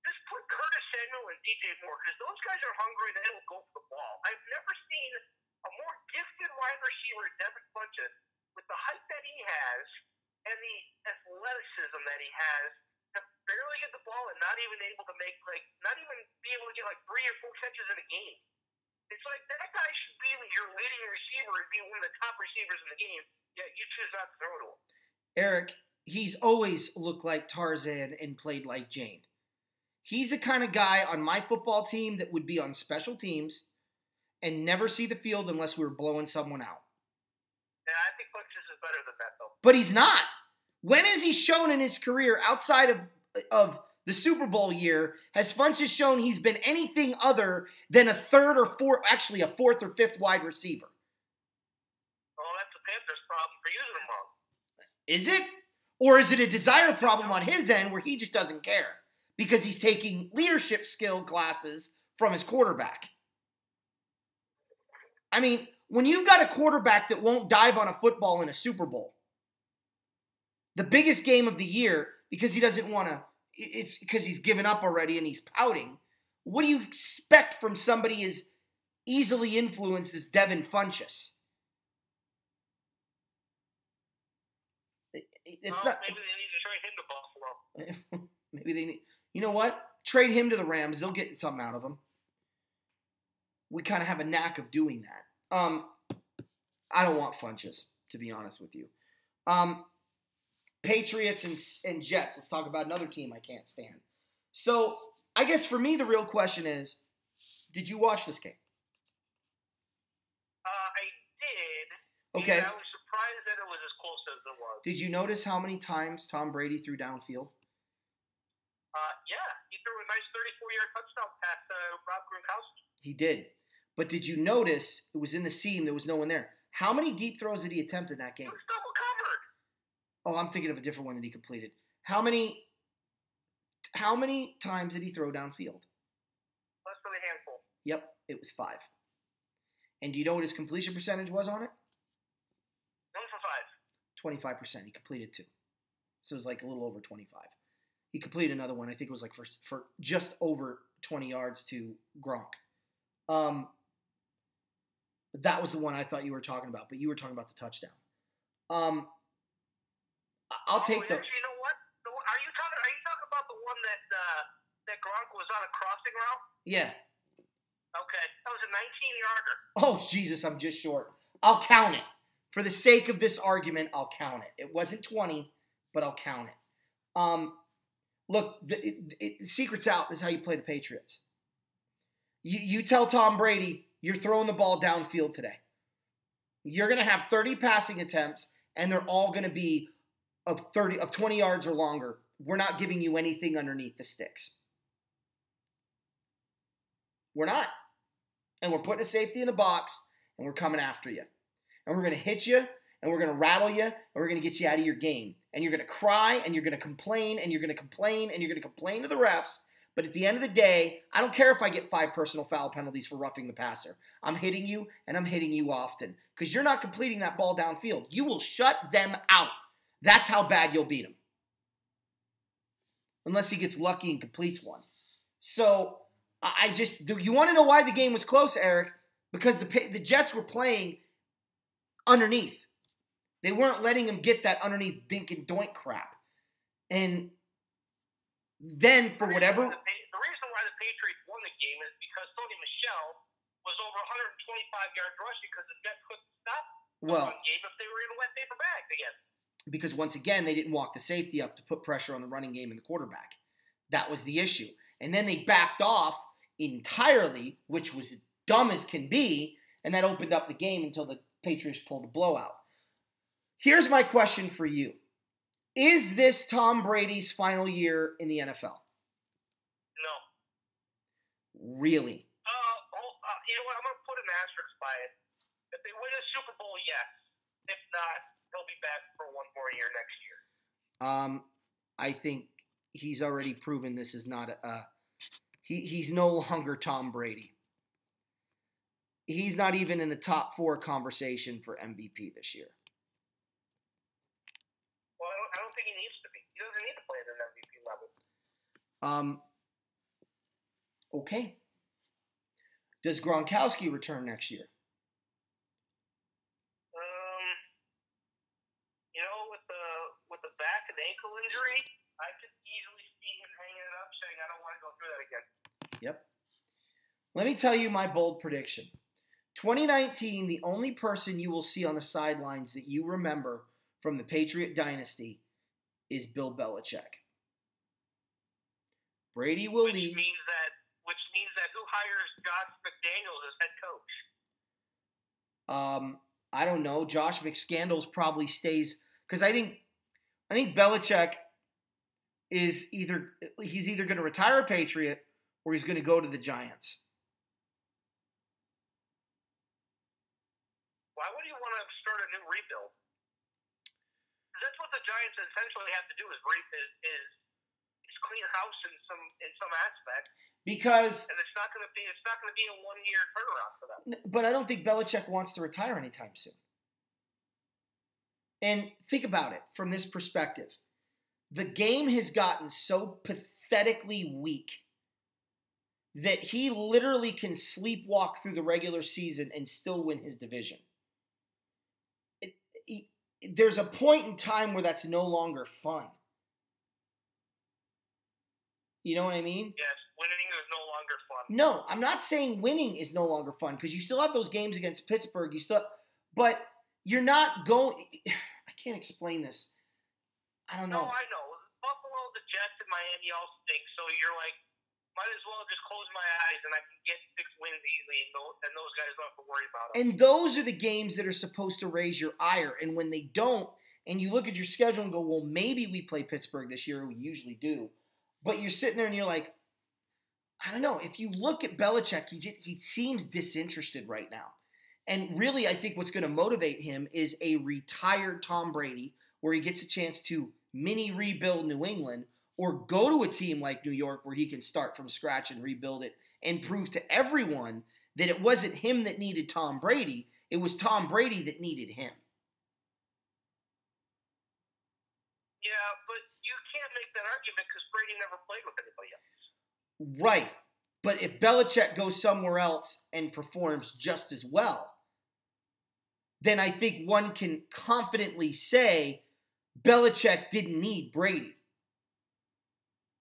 Speaker 2: just put Curtis Samuel and DJ Moore because those guys are hungry and they will go for the ball. I've never seen a more gifted wide receiver, Devin Funchess, with the height that he has and the athleticism that he has, to barely get the ball and not even be able to get 3 or 4 catches in a game. It's like that guy should be your leading receiver and be one of the top receivers in the game, yet you choose not to throw to him.
Speaker 1: Eric, he's always looked like Tarzan and played like Jane. He's the kind of guy on my football team that would be on special teams and never see the field unless we were blowing someone out.
Speaker 2: Yeah, I think Funchess is better than that, though.
Speaker 1: But he's not. When has he shown in his career outside of the Super Bowl year, has Funchess shown he's been anything other than a fourth or fifth wide receiver?
Speaker 2: Well, that's the Panthers' problem for using him wrong.
Speaker 1: Is it? Or is it a desire problem on his end where he just doesn't care because he's taking leadership skill classes from his quarterback? I mean, when you've got a quarterback that won't dive on a football in a Super Bowl, the biggest game of the year, because he doesn't want to, it's because he's given up already and he's pouting. What do you expect from somebody as easily influenced as Devin Funchess? It's not.
Speaker 2: Maybe they need to trade him to Buffalo.
Speaker 1: Maybe they need. You know what? Trade him to the Rams. They'll get something out of him. We kind of have a knack of doing that. I don't want Funchess, to be honest with you. Patriots and Jets. Let's talk about another team I can't stand. So, I guess for me, the real question is, did you watch this game?
Speaker 2: I did.
Speaker 1: Okay.
Speaker 2: And I was surprised that it was as close as it was.
Speaker 1: Did you notice how many times Tom Brady threw downfield?
Speaker 2: Yeah. He threw a nice 34-yard touchdown pass to Rob Gronkowski.
Speaker 1: He did. But did you notice it was in the seam, there was no one there? How many deep throws did he attempt in that game?
Speaker 2: He was double covered.
Speaker 1: Oh, I'm thinking of a different one that he completed. How many times did he throw downfield?
Speaker 2: Less than a handful.
Speaker 1: Yep, it was 5. And do you know what his completion percentage was on it?
Speaker 2: 1 for 5.
Speaker 1: 25%. He completed 2. So it was like a little over 25. He completed another one. I think it was like for just over 20 yards to Gronk. That was the one I thought you were talking about, but you were talking about the touchdown. I'll take the.
Speaker 2: You know what? Are you talking about the one that Gronk was on a crossing route?
Speaker 1: Yeah.
Speaker 2: Okay, that was a 19-yarder.
Speaker 1: Oh Jesus, I'm just short. I'll count it for the sake of this argument. I'll count it. It wasn't 20, but I'll count it. Look, the secret's out. This is how you play the Patriots. You tell Tom Brady you're throwing the ball downfield today. You're going to have 30 passing attempts, and they're all going to be of 20 yards or longer. We're not giving you anything underneath the sticks. We're not. And we're putting a safety in the box, and we're coming after you. And we're going to hit you, and we're going to rattle you, and we're going to get you out of your game. And you're going to cry, and you're going to complain, and you're going to complain, and you're going to complain to the refs. But at the end of the day, I don't care if I get 5 personal foul penalties for roughing the passer. I'm hitting you, and I'm hitting you often. Because you're not completing that ball downfield. You will shut them out. That's how bad you'll beat him. Unless he gets lucky and completes one. So I just – you want to know why the game was close, Eric? Because the Jets were playing underneath. They weren't letting him get that underneath dink and doink crap. And then for whatever –
Speaker 2: the reason why the Patriots won the game is because Tony Michel was over 125 yards rushing because the Jets couldn't stop the run game if they were going to let paper bags again.
Speaker 1: Because once again, they didn't walk the safety up to put pressure on the running game and the quarterback. That was the issue. And then they backed off entirely, which was dumb as can be, and that opened up the game until the Patriots pulled the blowout. Here's my question for you. Is this Tom Brady's final year in the NFL?
Speaker 2: No.
Speaker 1: Really?
Speaker 2: You know what? I'm going to put an asterisk by it. If they win a Super Bowl, yes. If not, he'll be back for one more year next year.
Speaker 1: I think he's already proven this is not he's no longer Tom Brady. He's not even in the top 4 conversation for MVP this year.
Speaker 2: Well, I don't think he needs to be. He doesn't need to play at an MVP level.
Speaker 1: Okay. Does Gronkowski return next year?
Speaker 2: You know, with the back and ankle injury, I could easily see him hanging it up, saying, "I don't want to go through that again."
Speaker 1: Yep. Let me tell you my bold prediction. 2019, the only person you will see on the sidelines that you remember from the Patriot dynasty is Bill Belichick. Brady will leave.
Speaker 2: Which means that who hires Josh McDaniels as head coach?
Speaker 1: I don't know. Josh McScandals probably stays because I think Belichick is either going to retire a Patriot or he's going to go to the Giants.
Speaker 2: Why would you want to start a new rebuild? Because that's what the Giants essentially have to do is clean house in some aspect.
Speaker 1: Because
Speaker 2: and it's not going to be a 1-year turnaround for them.
Speaker 1: But I don't think Belichick wants to retire anytime soon. And think about it from this perspective. The game has gotten so pathetically weak that he literally can sleepwalk through the regular season and still win his division. There's a point in time where that's no longer fun. You know what I mean?
Speaker 2: Yes, winning is no longer fun.
Speaker 1: No, I'm not saying winning is no longer fun because you still have those games against Pittsburgh. But you're not going. I can't explain this. I don't know.
Speaker 2: No, I know. Buffalo, the Jets, and Miami all stink. So you're like, might as well just close my eyes and I can get 6 wins easily, and those guys don't have to worry about it.
Speaker 1: And those are the games that are supposed to raise your ire. And when they don't, and you look at your schedule and go, well, maybe we play Pittsburgh this year. We usually do. But you're sitting there and you're like, I don't know. If you look at Belichick, he seems disinterested right now. And really, I think what's going to motivate him is a retired Tom Brady where he gets a chance to mini rebuild New England or go to a team like New York where he can start from scratch and rebuild it and prove to everyone that it wasn't him that needed Tom Brady. It was Tom Brady that needed him.
Speaker 2: Yeah, but you can't make that argument because Brady never played with anybody else.
Speaker 1: Right. But if Belichick goes somewhere else and performs just as well, then I think one can confidently say Belichick didn't need Brady.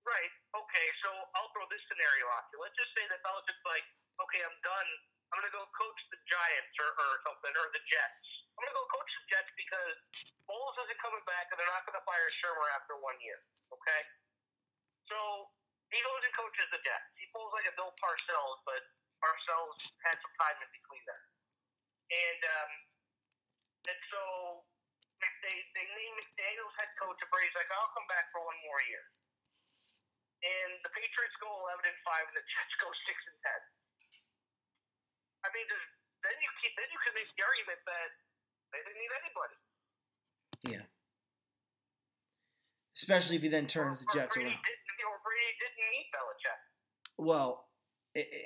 Speaker 2: Right. Okay, so I'll throw this scenario out here. Let's just say that Belichick's like, okay, I'm done. I'm going to go coach the Giants or something, or the Jets. I'm going to go coach the Jets because Bowles isn't coming back and they're not going to fire Shermer after 1 year. Okay? So he goes and coaches the Jets. He pulls like a Bill Parcells, but Parcells had some time in between there. And so they name McDaniels head coach, and Brady's like, I'll come back for 1 more year. And the Patriots go 11-5, and the Jets go 6-10. I mean, then you can make the argument that they didn't need anybody.
Speaker 1: Yeah. Especially if he then turns the Jets around.
Speaker 2: Brady didn't need Belichick.
Speaker 1: Well,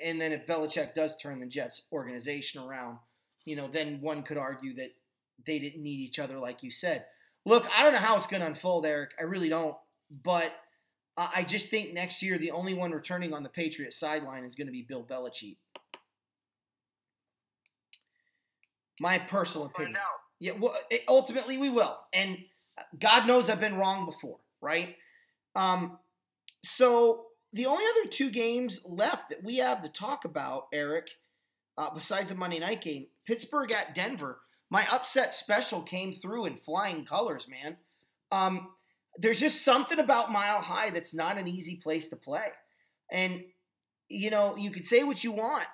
Speaker 1: and then if Belichick does turn the Jets organization around, then one could argue that they didn't need each other like you said. Look, I don't know how it's going to unfold, Eric. I really don't. But I just think next year the only one returning on the Patriots sideline is going to be Bill Belichick. My personal opinion. Yeah, well, ultimately we will. And God knows I've been wrong before, right? So the only other two games left that we have to talk about, Eric, besides the Monday night game, Pittsburgh at Denver. My upset special came through in flying colors, man. There's just something about Mile High that's not an easy place to play. And, you know, you could say what you want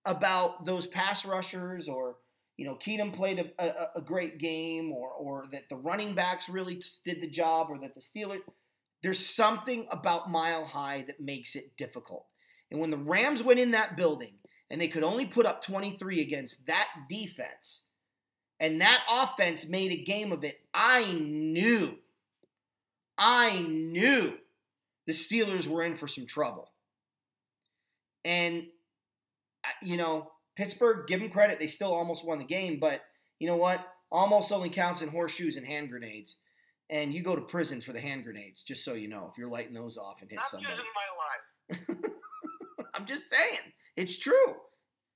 Speaker 1: about those pass rushers or, you know, Keenum played a great game or that the running backs really did the job or that the Steelers – there's something about Mile High that makes it difficult. And when the Rams went in that building and they could only put up 23 against that defense and that offense made a game of it, I knew the Steelers were in for some trouble. And, you know, Pittsburgh, give them credit, they still almost won the game. But you know what? Almost only counts in horseshoes and hand grenades. And you go to prison for the hand grenades, just so you know, if you're lighting those off and hit somebody.
Speaker 2: Not using my line.
Speaker 1: I'm just saying. It's true,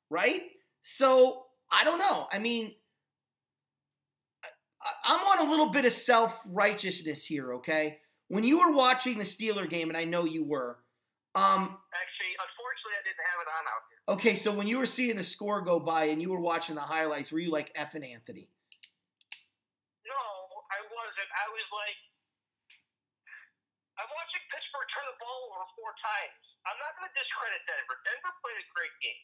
Speaker 1: right? So, I don't know. I mean, I'm on a little bit of self-righteousness here, okay? When you were watching the Steeler game, and I know you were.
Speaker 2: Actually, unfortunately, I didn't have it on out here.
Speaker 1: Okay, so when you were seeing the score go by and you were watching the highlights, were you like effing Anthony?
Speaker 2: No, I wasn't. I was like, I'm watching Pittsburgh turn the ball over 4 times. I'm not going to discredit Denver. Denver played a great game.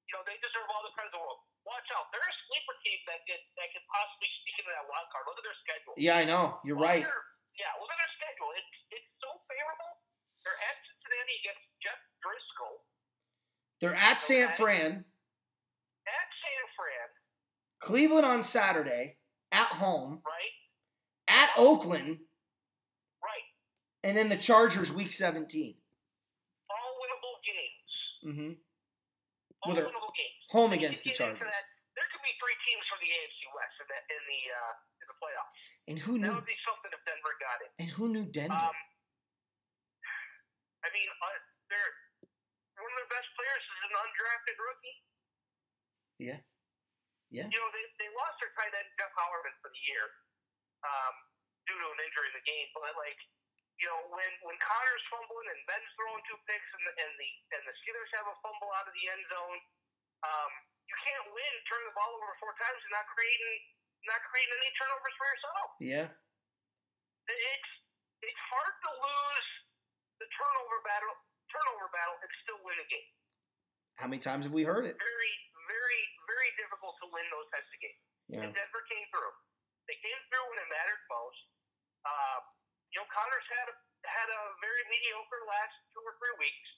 Speaker 2: You know, they deserve all the credit in the world. Watch out. They're a sleeper team that could possibly sneak into that wild card. Look at their schedule.
Speaker 1: Yeah, I know. You're right.
Speaker 2: Look at their schedule. It's so favorable. They're at Cincinnati against Jeff Driscoll.
Speaker 1: They're at San Fran.
Speaker 2: At San Fran.
Speaker 1: Cleveland on Saturday. At home.
Speaker 2: Right.
Speaker 1: At Oakland.
Speaker 2: Right.
Speaker 1: And then the Chargers week 17.
Speaker 2: All winnable games.
Speaker 1: Mm-hmm.
Speaker 2: All winnable games.
Speaker 1: Home against the Chargers.
Speaker 2: There could be 3 teams from the AFC West in the playoffs.
Speaker 1: And who knew?
Speaker 2: That would be something if Denver got it.
Speaker 1: And who knew Denver?
Speaker 2: I mean, they're one of their best players is an undrafted rookie.
Speaker 1: Yeah. Yeah.
Speaker 2: You know, they lost their tight end Jeff Howerman for the year due to an injury in the game. But like, you know, when Connor's fumbling and Ben's throwing 2 picks and the Steelers have a fumble out of the end zone, you can't win turning the ball over 4 times and not creating any turnovers for yourself.
Speaker 1: Yeah.
Speaker 2: It's hard to lose the turnover battle and still win a game.
Speaker 1: How many times have we heard it?
Speaker 2: Very, very, very difficult to win those types of games.
Speaker 1: Yeah.
Speaker 2: And Denver came through. They came through when it mattered most. You know, Connor's had a very mediocre last 2 or 3 weeks.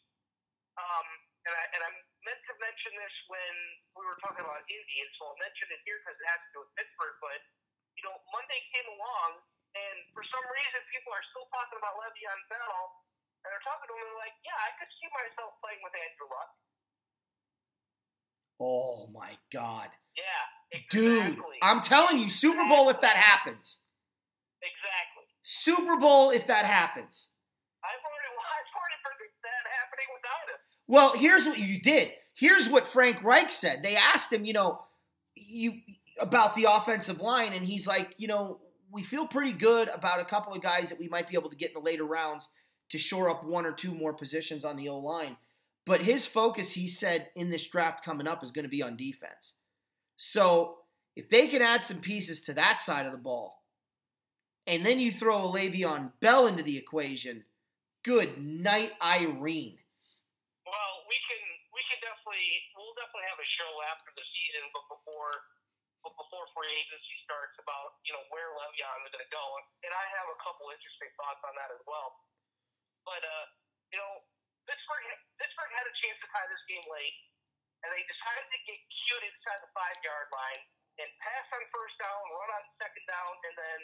Speaker 2: And I meant to mention this when we were talking about Indians, so I'll mention it here because it has to do with Pittsburgh. But, you know, Monday came along, and for some reason people are still talking about Le'Veon Bell, and they're talking to him and they're like, yeah, I could see myself playing with Andrew Luck.
Speaker 1: Oh, my God.
Speaker 2: Yeah, exactly.
Speaker 1: Dude, I'm telling you, Super Bowl if that happens.
Speaker 2: Exactly.
Speaker 1: Super Bowl if that happens.
Speaker 2: I've already predicted that happening without him.
Speaker 1: Well, here's what you did. Here's what Frank Reich said. They asked him, about the offensive line, and he's like, we feel pretty good about a couple of guys that we might be able to get in the later rounds to shore up 1 or 2 more positions on the O-line. But his focus, he said, in this draft coming up is going to be on defense. So if they can add some pieces to that side of the ball, and then you throw a Le'Veon Bell into the equation, good night, Irene.
Speaker 2: Well, we'll definitely have a show after the season, but before free agency starts about, where Le'Veon is going to go. And I have a couple interesting thoughts on that as well. But, Pittsburgh had a chance to tie this game late, and they decided to get cute inside the 5-yard line and pass on first down, run on second down, and then,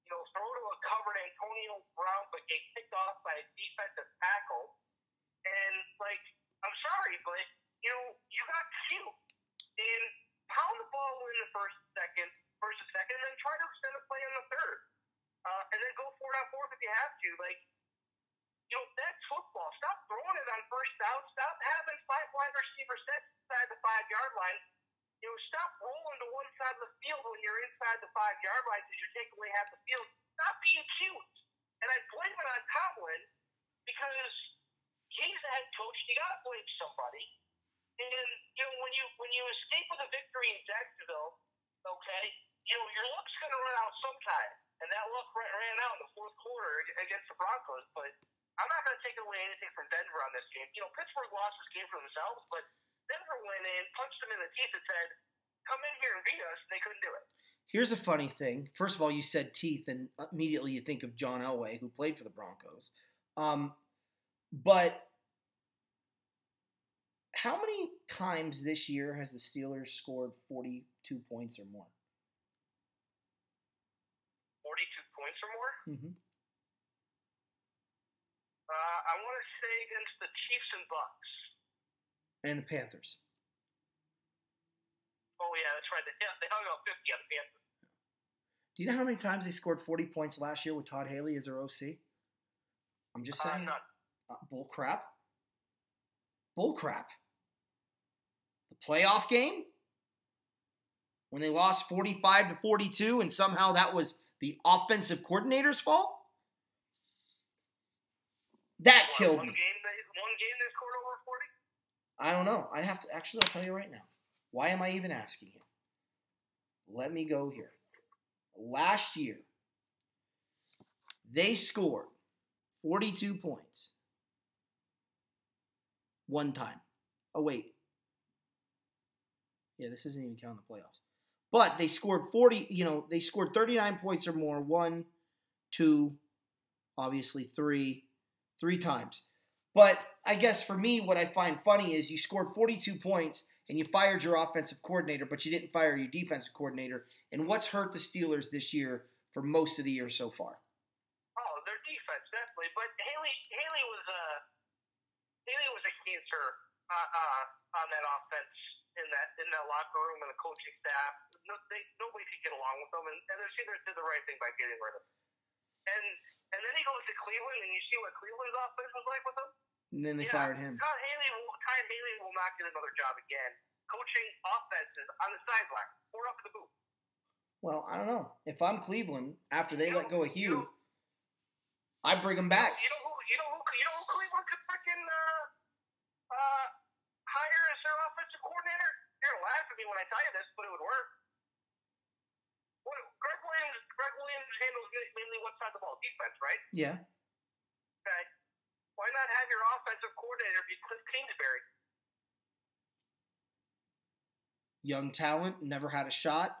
Speaker 2: throw to a covered Antonio Brown, but get kicked off by a defensive tackle. And, I'm sorry, but, you got cute. And pound the ball in the first and second, and then try to extend the play on the third. And then go for it on fourth if you have to. That's football. Stop throwing it on first down. Stop having 5 wide receiver sets inside the 5-yard line. Stop rolling to one side of the field when you're inside the 5-yard line because you take away half the field. Stop being cute. And I blame it on Tomlin because he's the head coach. You got to blame somebody. And when you escape with a victory in Jacksonville, okay, your luck's going to run out sometime, and that luck ran out in the fourth quarter against the Broncos. But I'm not going to take away anything from Denver on this game. Pittsburgh lost this game for themselves, but Denver went in, punched them in the teeth, and said, "Come in here and beat us," and they couldn't do it.
Speaker 1: Here's a funny thing. First of all, you said teeth, and immediately you think of John Elway, who played for the Broncos. But how many times this year has the Steelers scored 42 points or more?
Speaker 2: 42 points or more?
Speaker 1: Mm-hmm.
Speaker 2: I want to say against the Chiefs and Bucks.
Speaker 1: And the Panthers.
Speaker 2: Oh, yeah, that's right. They hung out 50 on the Panthers.
Speaker 1: Do you know how many times they scored 40 points last year with Todd Haley as their OC? I'm just saying.
Speaker 2: None.
Speaker 1: Bull crap. Bull crap. The playoff game, when they lost 45-42, and somehow that was the offensive coordinator's fault? That killed me.
Speaker 2: One game they scored over 40?
Speaker 1: I don't know. I'd have to. Actually, I'll tell you right now. Why am I even asking you? Let me go here. Last year, they scored 42 points. One time. Oh, wait. Yeah, this isn't even counting the playoffs. But they scored 40, they scored 39 points or more. 1, 2, obviously 3 times. But I guess for me, what I find funny is you scored 42 points and you fired your offensive coordinator, but you didn't fire your defensive coordinator. And what's hurt the Steelers this year for most of the year so far?
Speaker 2: Oh, their defense, definitely. But Haley was a cancer on that offense in that locker room and the coaching staff. Nobody could get along with them, and the Steelers did the right thing by getting rid of him. And then he goes to Cleveland, and you see what Cleveland's offense was like with him.
Speaker 1: And then they fired him.
Speaker 2: Todd Haley will not get another job again. Coaching offenses on the sideline or up in the booth.
Speaker 1: Well, I don't know. If I'm Cleveland, after they let go of Hugh, I bring him back.
Speaker 2: You know who Cleveland could freaking hire as their offensive coordinator? You're gonna laugh at me when I tell you this, but it would work. Greg Williams handles mainly one side of the ball, defense, right?
Speaker 1: Yeah.
Speaker 2: Okay. Why not have your offensive coordinator be Cliff Kingsbury?
Speaker 1: Young talent, never had a shot.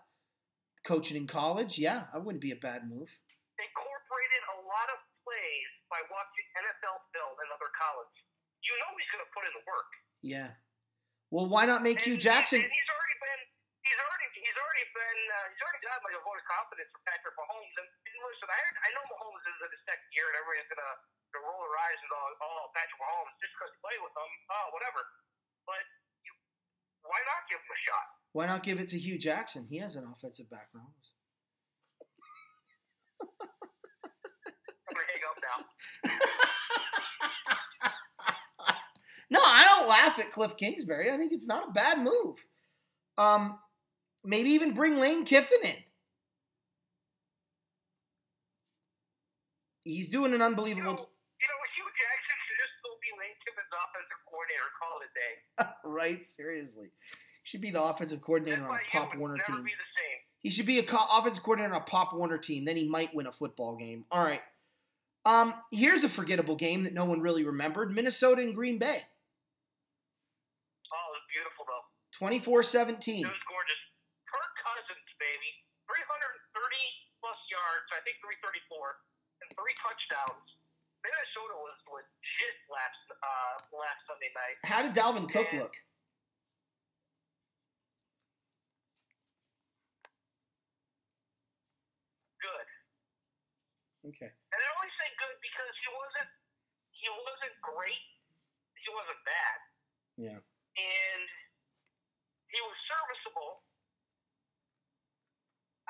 Speaker 1: Coaching in college, yeah, that wouldn't be a bad move.
Speaker 2: Incorporated a lot of plays by watching NFL film and other college. You know he's going to put in the work.
Speaker 1: Yeah. Well, why not make Hugh Jackson?
Speaker 2: And he's already got like a vote of confidence for Patrick Mahomes. And listen, I know Mahomes is in his second year, and everybody's going to roll their eyes and Patrick Mahomes just because he played with him, whatever. But why not give him a shot?
Speaker 1: Why not give it to Hugh Jackson? He has an offensive background.
Speaker 2: I'm going to hang up now.
Speaker 1: No, I don't laugh at Cliff Kingsbury. I think it's not a bad move. Maybe even bring Lane Kiffin in. He's doing an unbelievable...
Speaker 2: Hugh Jackson should just still be Lane Kiffin's offensive coordinator. Call it a day.
Speaker 1: Right? Seriously. He should be the offensive coordinator on a Pop Warner team.
Speaker 2: Be the same.
Speaker 1: He should be a offensive coordinator on a Pop Warner team. Then he might win a football game. All right. Here's a forgettable game that no one really remembered. Minnesota and Green Bay.
Speaker 2: Oh, it was beautiful, though.
Speaker 1: 24-17.
Speaker 2: It was gorgeous. Kirk Cousins, baby. 330-plus yards, I think 334, and 3 touchdowns. Minnesota was legit last Sunday night.
Speaker 1: How did Dalvin Cook look?
Speaker 2: Good.
Speaker 1: Okay.
Speaker 2: And I only say good because he wasn't great. He wasn't bad.
Speaker 1: Yeah.
Speaker 2: And he was serviceable.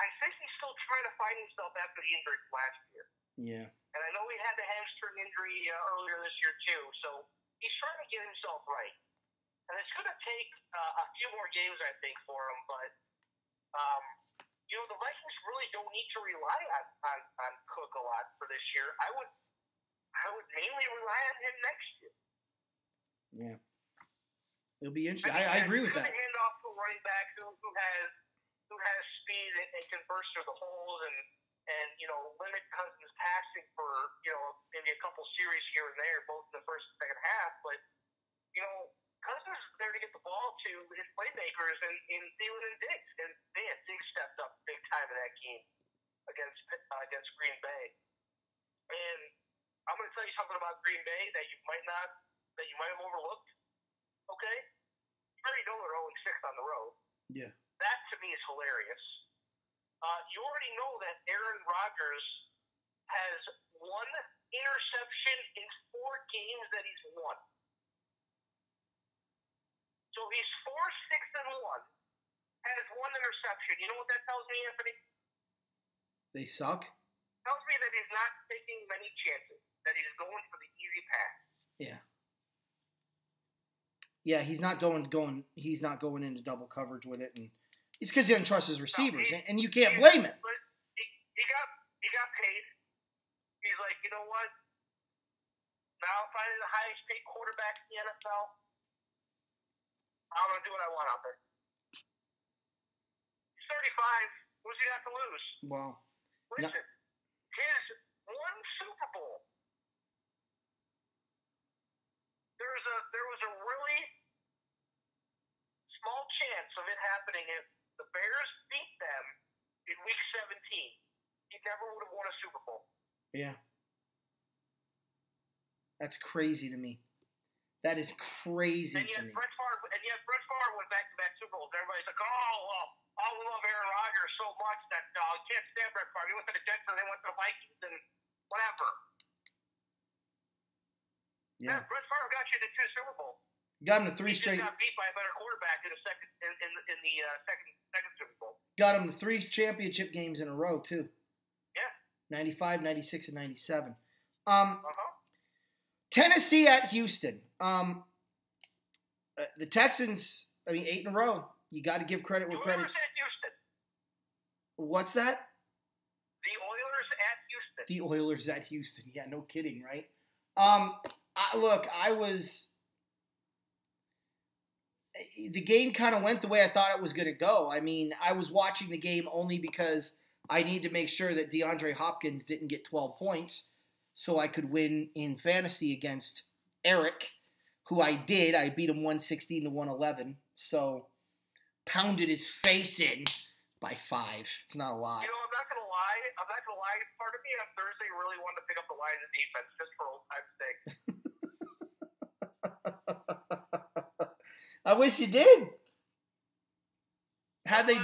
Speaker 2: I think he's still trying to find himself after the injury last year.
Speaker 1: Yeah.
Speaker 2: And I know he had to have hamstring injury earlier this year too, so he's trying to get himself right. And it's going to take a few more games, I think, for him. But the Vikings really don't need to rely on Cook a lot for this year. I would mainly rely on him next year.
Speaker 1: Yeah, it'll be interesting. I agree with that.
Speaker 2: Hand off to a running back who has speed and can burst through the holes and limit Cousins' passing for maybe a couple series here and there, both in the first and second half. But Cousins is there to get the ball to his playmakers in Thielen and Diggs, and Diggs stepped up big time in that game against Green Bay. And I'm going to tell you something about Green Bay that you might have overlooked. Okay, you already know they're 0-6 on the road.
Speaker 1: Yeah,
Speaker 2: that to me is hilarious. You already know that Aaron Rodgers has one interception in 4 games that he's won. So he's 4-6-1, has 1 interception. You know what that tells me, Anthony?
Speaker 1: They suck?
Speaker 2: Tells me that he's not taking many chances, that he's going for the easy pass.
Speaker 1: Yeah. Yeah, he's not going into double coverage with it, and it's because he doesn't trust his receivers, and you can't blame him.
Speaker 2: But he got paid. He's like, you know what? Now if I'm the highest paid quarterback in the NFL, I'm gonna do what I want out there. He's 35. What's he got to lose?
Speaker 1: Well,
Speaker 2: listen, his 1 Super Bowl. There was a really small chance of it happening if the Bears beat them in Week 17. He never would have won a Super Bowl.
Speaker 1: Yeah. That's crazy to me. That is crazy to me.
Speaker 2: Brett Favre went back-to-back Super Bowls. Everybody's like, I love Aaron Rodgers so much that I can't stand Brett Favre. He went to the Jets and they went to the Vikings and whatever. Yeah, Brett Favre got you to 2 Super Bowls.
Speaker 1: Got him to 3 straight.
Speaker 2: He got beat by a better quarterback in the second Super Bowl.
Speaker 1: Got him to 3 championship games in a row too.
Speaker 2: Yeah.
Speaker 1: 95, 96, and 97.
Speaker 2: Uh-huh.
Speaker 1: Tennessee at Houston. The Texans, 8 in a row. You got to give credit where credit's.
Speaker 2: The Oilers at Houston.
Speaker 1: What's that?
Speaker 2: The Oilers at Houston.
Speaker 1: The Oilers at Houston. Yeah, no kidding, right? The game kind of went the way I thought it was going to go. I was watching the game only because I needed to make sure that DeAndre Hopkins didn't get 12 points so I could win in fantasy against Eric, who I did. I beat him 116 to 111, so pounded his face in by 5. It's not a lot.
Speaker 2: I'm not gonna lie. Part of me on Thursday really wanted to pick up the Lions defense just for old time's sake.
Speaker 1: I wish you did. Had they?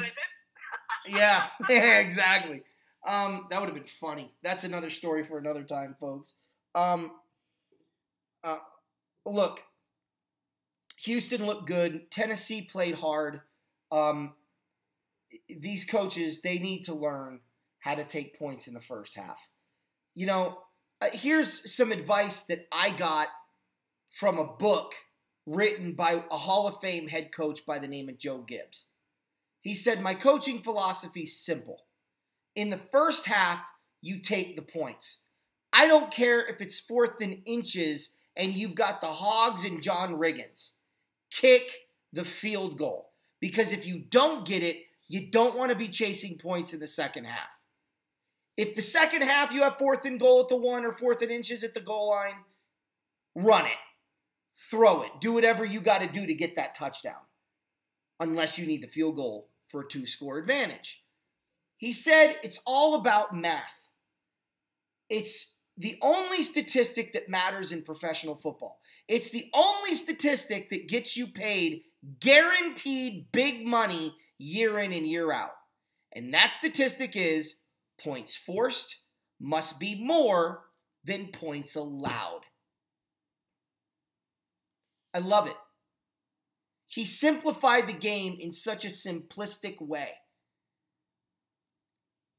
Speaker 1: Yeah, exactly. That would have been funny. That's another story for another time, folks. Look, Houston looked good. Tennessee played hard. These coaches, they need to learn how to take points in the first half. Here's some advice that I got from a book written by a Hall of Fame head coach by the name of Joe Gibbs. He said, my coaching philosophy is simple. In the first half, you take the points. I don't care if it's 4th and inches and you've got the Hogs and John Riggins. Kick the field goal. Because if you don't get it, you don't want to be chasing points in the second half. If the second half you have 4th and goal at the 1 or 4th and inches at the goal line, run it. Throw it. Do whatever you got to do to get that touchdown. Unless you need the field goal for a 2-score advantage. He said it's all about math. It's the only statistic that matters in professional football. It's the only statistic that gets you paid guaranteed big money year in and year out. And that statistic is points forced must be more than points allowed. I love it. He simplified the game in such a simplistic way.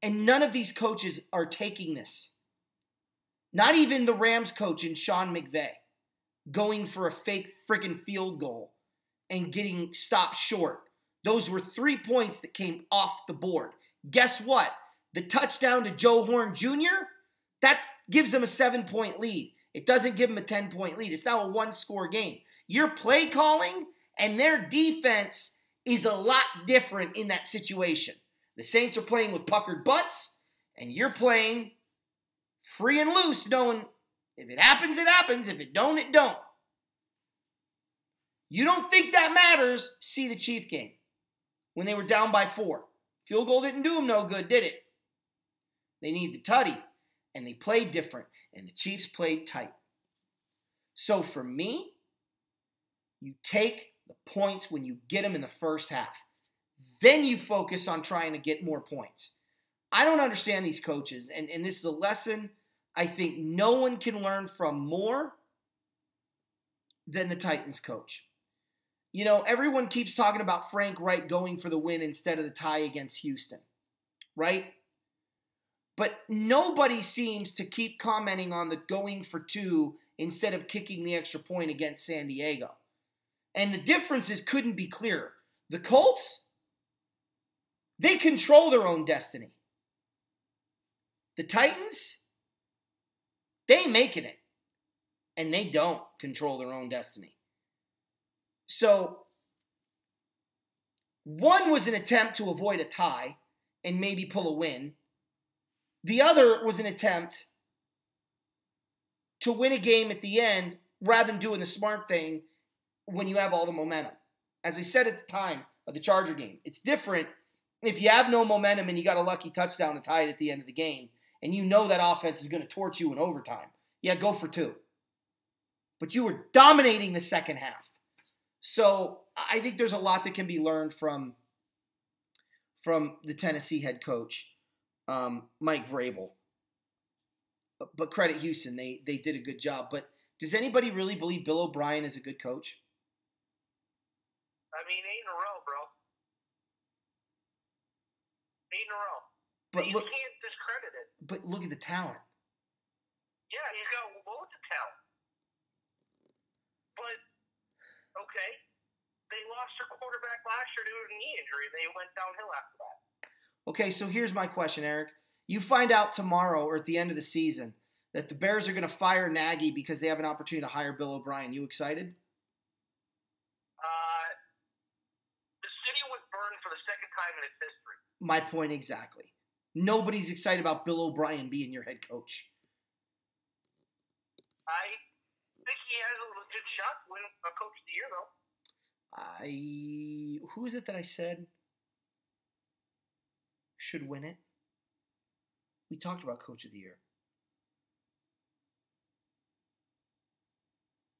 Speaker 1: And none of these coaches are taking this. Not even the Rams coach and Sean McVay going for a fake freaking field goal and getting stopped short. Those were 3 points that came off the board. Guess what? The touchdown to Joe Horn Jr., that gives them a 7-point lead. It doesn't give them a 10-point lead. It's now a one-score game. Your play calling and their defense is a lot different in that situation. The Saints are playing with puckered butts, and you're playing free and loose, knowing if it happens, it happens. If it don't, it don't. You don't think that matters? See the Chief game when they were down by 4. Field goal didn't do them no good, did it? They need the tutty, and they played different, and the Chiefs played tight. So for me, you take the points when you get them in the first half. Then you focus on trying to get more points. I don't understand these coaches, and this is a lesson I think no one can learn from more than the Titans coach. You know, everyone keeps talking about Frank Reich going for the win instead of the tie against Houston, right? But nobody seems to keep commenting on the going for 2 instead of kicking the extra point against San Diego. And the differences couldn't be clearer. The Colts, they control their own destiny. The Titans, they ain't making it. And they don't control their own destiny. So, one was an attempt to avoid a tie and maybe pull a win. The other was an attempt to win a game at the end rather than doing the smart thing when you have all the momentum. As I said at the time of the Charger game, it's different if you have no momentum and you got a lucky touchdown to tie it at the end of the game and you know that offense is going to torch you in overtime. Yeah, go for 2. But you were dominating the second half. So I think there's a lot that can be learned from the Tennessee head coach, Mike Vrabel. But credit Houston, they did a good job. But does anybody really believe Bill O'Brien is a good coach?
Speaker 2: I mean, 8 in a row, bro. 8 in a row.
Speaker 1: But
Speaker 2: you
Speaker 1: look,
Speaker 2: can't discredit it.
Speaker 1: But look at the talent.
Speaker 2: Yeah, he's got loads of talent. But, okay, they lost their quarterback last year to a knee injury. They went downhill after that.
Speaker 1: Okay, so here's my question, Eric. You find out tomorrow or at the end of the season that the Bears are going to fire Nagy because they have an opportunity to hire Bill O'Brien. You excited?
Speaker 2: The city was burned for the second time in its history.
Speaker 1: My point exactly. Nobody's excited about Bill O'Brien being your head coach.
Speaker 2: I think he has a legit shot to win a Coach of the Year, though.
Speaker 1: Who is it that I said should win it? We talked about Coach of the Year.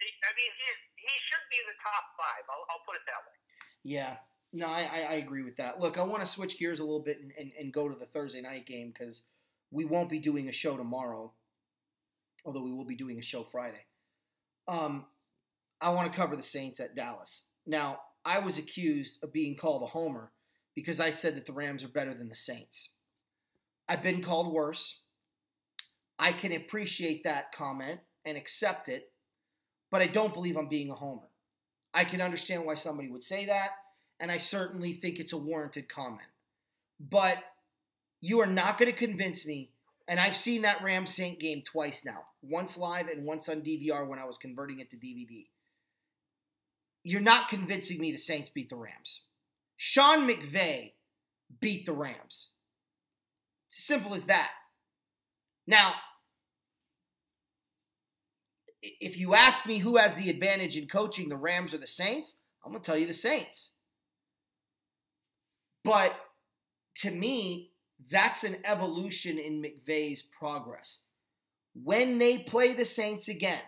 Speaker 2: I mean, he should be in the top 5. I'll put it that way.
Speaker 1: Yeah. No, I agree with that. Look, I want to switch gears a little bit and go to the Thursday night game because we won't be doing a show tomorrow, although we will be doing a show Friday. I want to cover the Saints at Dallas. Now, I was accused of being called a homer because I said that the Rams are better than the Saints. I've been called worse. I can appreciate that comment and accept it, but I don't believe I'm being a homer. I can understand why somebody would say that, and I certainly think it's a warranted comment. But you are not going to convince me, and I've seen that Rams-Saint game twice now, once live and once on DVR when I was converting it to DVD. You're not convincing me the Saints beat the Rams. Sean McVay beat the Rams. Simple as that. Now, if you ask me who has the advantage in coaching, the Rams or the Saints, I'm going to tell you the Saints. But to me, that's an evolution in McVay's progress. When they play the Saints again,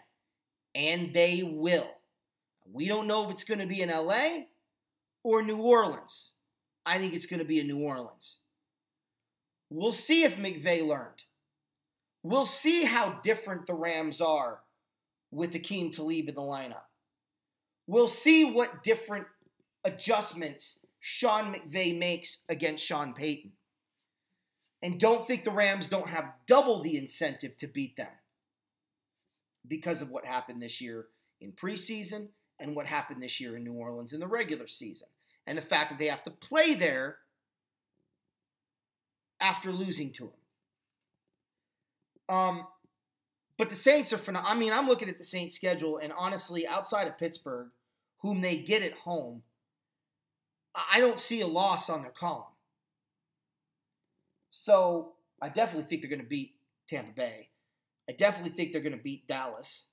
Speaker 1: and they will, we don't know if it's going to be in LA or New Orleans. I think it's going to be in New Orleans. We'll see if McVay learned. We'll see how different the Rams are with Akeem Talib in the lineup. We'll see what different adjustments Sean McVay makes against Sean Payton. And don't think the Rams don't have double the incentive to beat them. because of what happened this year in preseason and what happened this year in New Orleans in the regular season. And the fact that they have to play there after losing to them. But the Saints are phenomenal. I mean, I'm looking at the Saints' schedule, and honestly, outside of Pittsburgh, whom they get at home, I don't see a loss on their column. So I definitely think they're going to beat Tampa Bay. I definitely think they're going to beat Dallas.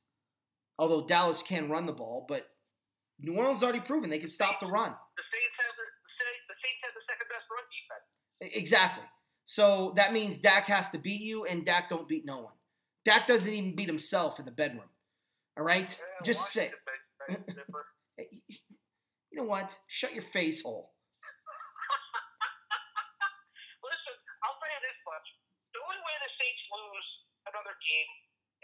Speaker 1: Although Dallas can run the ball, but New Orleans already proven they can stop the run.
Speaker 2: The Saints have the second best run defense.
Speaker 1: Exactly. So that means Dak has to beat you, and Dak don't beat no one. Dak doesn't even beat himself in the bedroom. All right?
Speaker 2: Yeah,
Speaker 1: Just say. You know what? Shut your face hole.
Speaker 2: Listen, I'll tell you this much. The only way the Saints lose another game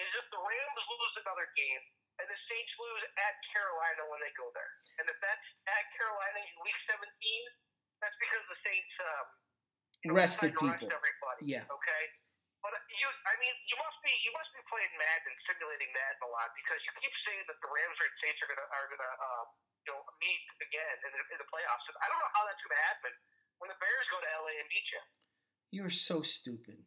Speaker 2: is if the Rams lose another game and the Saints lose at Carolina when they go there. And if that's at Carolina in Week 17, that's because the Saints
Speaker 1: Rested people.
Speaker 2: Rest everybody.
Speaker 1: Yeah.
Speaker 2: Okay. But you must be playing Madden and simulating Madden a lot because you keep saying that the Rams and Saints are gonna meet again in the playoffs. And I don't know how that's gonna happen when the Bears go to LA and beat you.
Speaker 1: You're so stupid.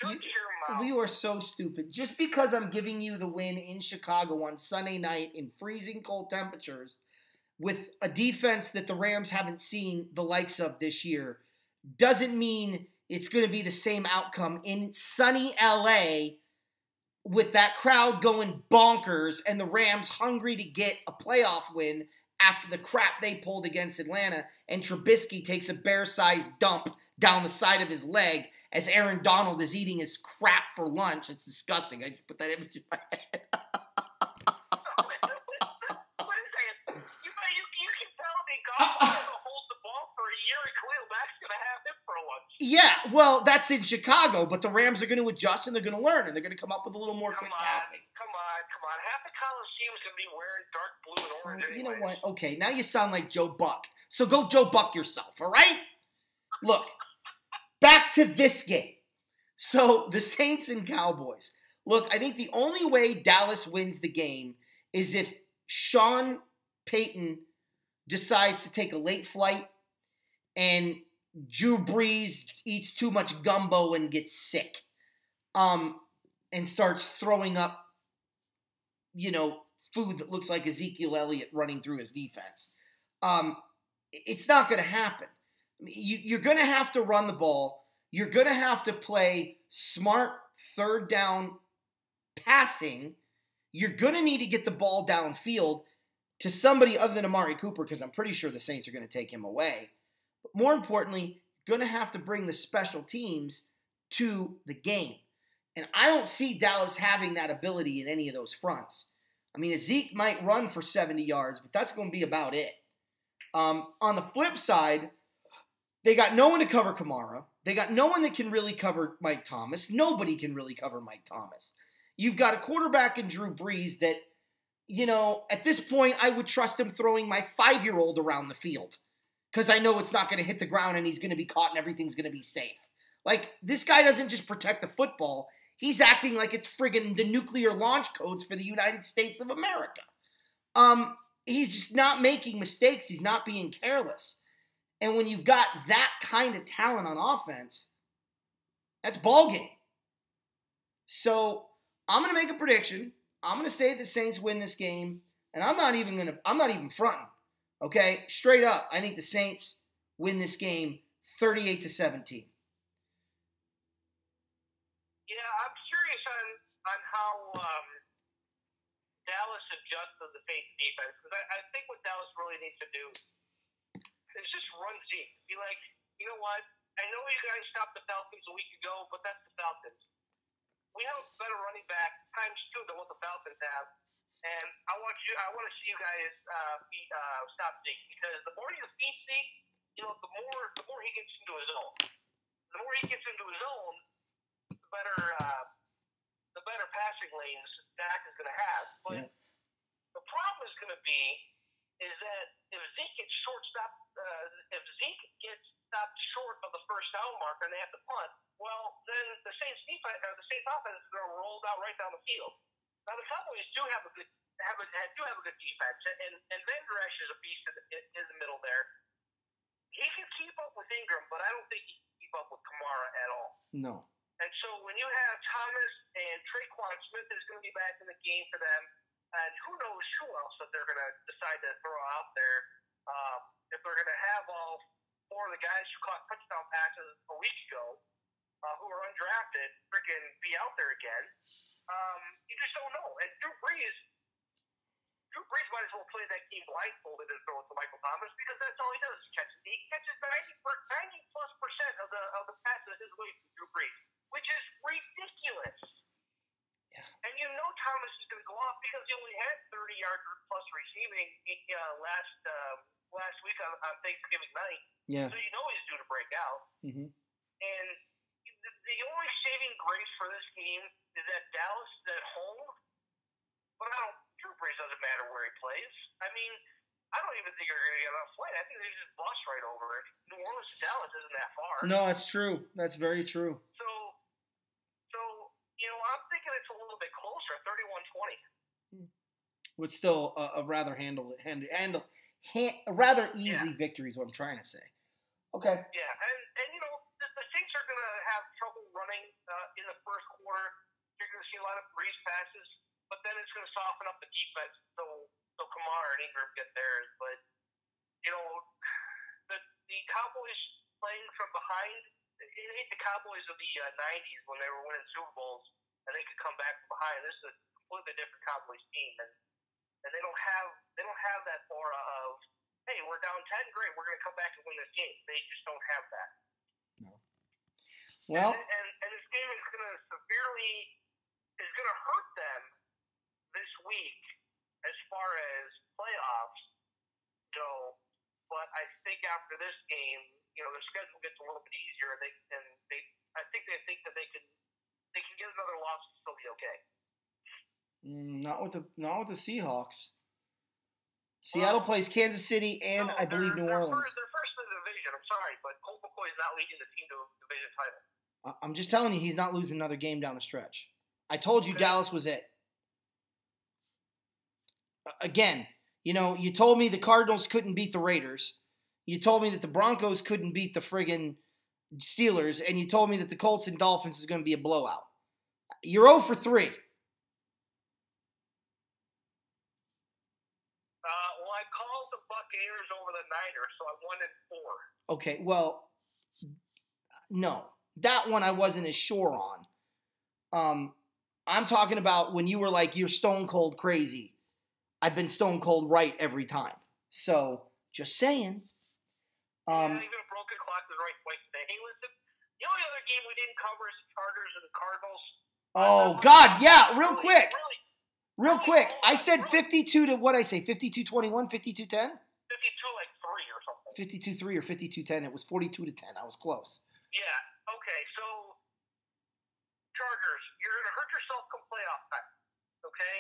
Speaker 2: Shut your mouth.
Speaker 1: You are so stupid. Just because I'm giving you the win in Chicago on Sunday night in freezing cold temperatures with a defense that the Rams haven't seen the likes of this year doesn't mean it's going to be the same outcome in sunny LA with that crowd going bonkers and the Rams hungry to get a playoff win after the crap they pulled against Atlanta, and Trubisky takes a bear-sized dump down the side of his leg as Aaron Donald is eating his crap for lunch. It's disgusting. I just put that image in my head.
Speaker 2: Wait a second. You can tell me Goff's going to hold the ball for a year and Khalil Mack's going to have him for lunch.
Speaker 1: Yeah, well, that's in Chicago, but the Rams are going to adjust and they're going to learn and they're going to come up with a little more quick passing.
Speaker 2: Come on. Half the Coliseum's going to be wearing dark blue and orange
Speaker 1: You know
Speaker 2: anyways.
Speaker 1: what? Okay, now you sound like Joe Buck. So go Joe Buck yourself, all right? Look, back to this game. So the Saints and Cowboys. Look, I think the only way Dallas wins the game is if Sean Payton decides to take a late flight and Drew Brees eats too much gumbo and gets sick and starts throwing up, food that looks like Ezekiel Elliott running through his defense. It's not going to happen. You're going to have to run the ball. You're going to have to play smart third down passing. You're going to need to get the ball downfield to somebody other than Amari Cooper because I'm pretty sure the Saints are going to take him away. But more importantly, you're going to have to bring the special teams to the game. And I don't see Dallas having that ability in any of those fronts. I mean, Zeke might run for 70 yards, but that's going to be about it. On the flip side, they got no one to cover Kamara. They got no one that can really cover Mike Thomas. Nobody can really cover Mike Thomas. You've got a quarterback in Drew Brees that, at this point, I would trust him throwing my 5-year-old around the field because I know it's not going to hit the ground and he's going to be caught and everything's going to be safe. Like, this guy doesn't just protect the football. He's acting like it's friggin' the nuclear launch codes for the United States of America. He's just not making mistakes. He's not being careless. And when you've got that kind of talent on offense, that's ball game. So I'm going to make a prediction. I'm going to say the Saints win this game, and I'm not even fronting. Okay? Straight up, I think the Saints win this game 38-17.
Speaker 2: Yeah, I'm curious on how Dallas adjusts to the Saints defense because I think what Dallas really needs to do is just run Zeke. Be like, you know what? I know you guys stopped the Falcons a week ago, but that's the Falcons. We have a better running back times 2 than what the Falcons have, and I want to see you guys stop Zeke because the more you feed Zeke, the more he gets into his own. The more he gets into his own, the better passing lanes Dak is going to have. But the problem is going to be is that if Zeke gets stopped short of the first down marker and they have to punt, well, then the Saints defense or the Saints offense is going to roll out right down the field. Now the Cowboys do have a good defense, and Van Der Esch is a beast in the middle there. He can keep up with Ingram, but I don't think he can keep up with Kamara at all.
Speaker 1: No.
Speaker 2: And so when you have Thomas and Traquan Smith is going to be back in the game for them, and who knows who else that they're going to decide to throw out there. If they're going to have all four of the guys who caught touchdown passes a week ago, who are undrafted, freaking be out there again. You just don't know. And Drew Brees might as well play that game blindfolded and throw it to Michael Thomas because that's all he does. He catches 90+% of the passes his way from Drew Brees, which is ridiculous.
Speaker 1: Yeah.
Speaker 2: And you know Thomas is going to go off because he only had 30 yards plus receiving last week on Thanksgiving night.
Speaker 1: Yeah.
Speaker 2: So you know he's due to break out.
Speaker 1: Mm-hmm.
Speaker 2: And the only saving grace for this game is that Dallas is at home. But Drew Brees doesn't matter where he plays. I mean, I don't even think you're going to get enough flight. I think they just bus right over it. New Orleans to Dallas isn't that far.
Speaker 1: No, that's true. That's very true.
Speaker 2: So I'm thinking it's a little bit closer, 31-20.
Speaker 1: But still, a rather rather easy victory is what I'm trying to say. Okay.
Speaker 2: Yeah, and the Saints are going to have trouble running in the first quarter. You're going to see a lot of breeze passes, but then it's going to soften up the defense so Kamara and Ingram get theirs. But the Cowboys playing from behind. It ain't the Cowboys of the '90s when they were winning Super Bowls and they could come back from behind. This is a completely different Cowboys team, and they don't have that aura of, hey, we're down 10, great, we're going to come back and win this game. They just don't have that.
Speaker 1: No. Well,
Speaker 2: and this game is going to hurt them this week as far as playoffs go. But I think after this game, their schedule gets a little bit easier, and I think they think that they can get another loss and still be okay.
Speaker 1: Not with the Seahawks. Seattle plays Kansas City and I believe New Orleans.
Speaker 2: They're first in the division. I'm sorry, but Colt McCoy is not leading the team to a division title.
Speaker 1: I'm just telling you, he's not losing another game down the stretch. I told you Dallas was it. Again, you told me the Cardinals couldn't beat the Raiders. You told me that the Broncos couldn't beat the friggin' Steelers, and you told me that the Colts and Dolphins is going to be a blowout. You're 0 for 3.
Speaker 2: Well, I called the Buccaneers over the Niners, so I'm 1-4.
Speaker 1: Okay, well, no. That one I wasn't as sure on. I'm talking about when you were like, you're stone cold crazy. I've been stone cold right every time. So, just saying.
Speaker 2: Even a broken clock is right twice today. Hey, listen, the only other game we didn't cover is the Chargers and the Cardinals.
Speaker 1: Oh, God, yeah, real quick. I said 52 to, what'd I say, 52-21, 52-10?
Speaker 2: 52 like 3 or something.
Speaker 1: 52-3 or 52-10. It was 42-10. I was close.
Speaker 2: Yeah, okay, so Chargers, you're going to hurt yourself come playoff time, okay?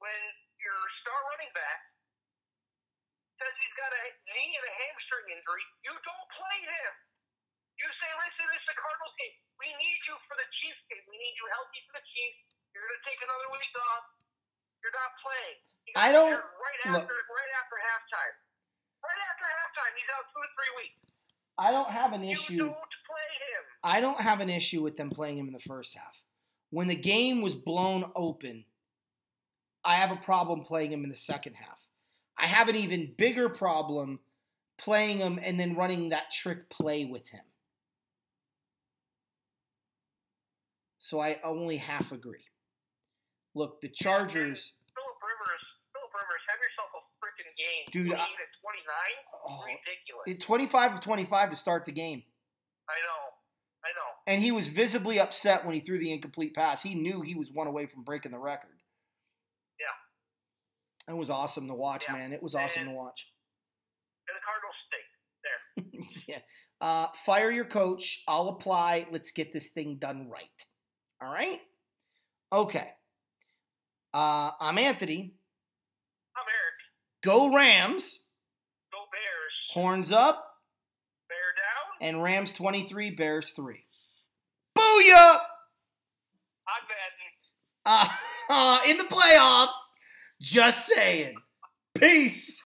Speaker 2: When your star running back says he's got a knee and a hamstring injury, you don't play him. You say, listen, this is the Cardinals game. We need you for the Chiefs game. We need you healthy for the Chiefs. You're going to take another week off. You're not playing.
Speaker 1: I don't.
Speaker 2: Right after halftime. Right after halftime, he's out 2 to 3 weeks.
Speaker 1: I don't have an issue.
Speaker 2: You don't play him.
Speaker 1: I don't have an issue with them playing him in the first half. When the game was blown open, I have a problem playing him in the second half. I have an even bigger problem playing him and then running that trick play with him. So I only half agree. Look, the Chargers.
Speaker 2: Phillip Rivers, have yourself a freaking game.
Speaker 1: Dude,
Speaker 2: 28 at 29? Ridiculous.
Speaker 1: 25 of 25 to start the game.
Speaker 2: I know.
Speaker 1: And he was visibly upset when he threw the incomplete pass. He knew he was one away from breaking the record.
Speaker 2: Yeah.
Speaker 1: It was awesome to watch, man. It was awesome to watch.
Speaker 2: And the Cardinals stink. There.
Speaker 1: Yeah. Fire your coach. I'll apply. Let's get this thing done right. All right? Okay. I'm Anthony.
Speaker 2: I'm Eric.
Speaker 1: Go Rams.
Speaker 2: Go Bears.
Speaker 1: Horns up.
Speaker 2: Bear down.
Speaker 1: And Rams 23, Bears 3. Booyah!
Speaker 2: I'm Madden.
Speaker 1: in the playoffs. Just saying. Peace.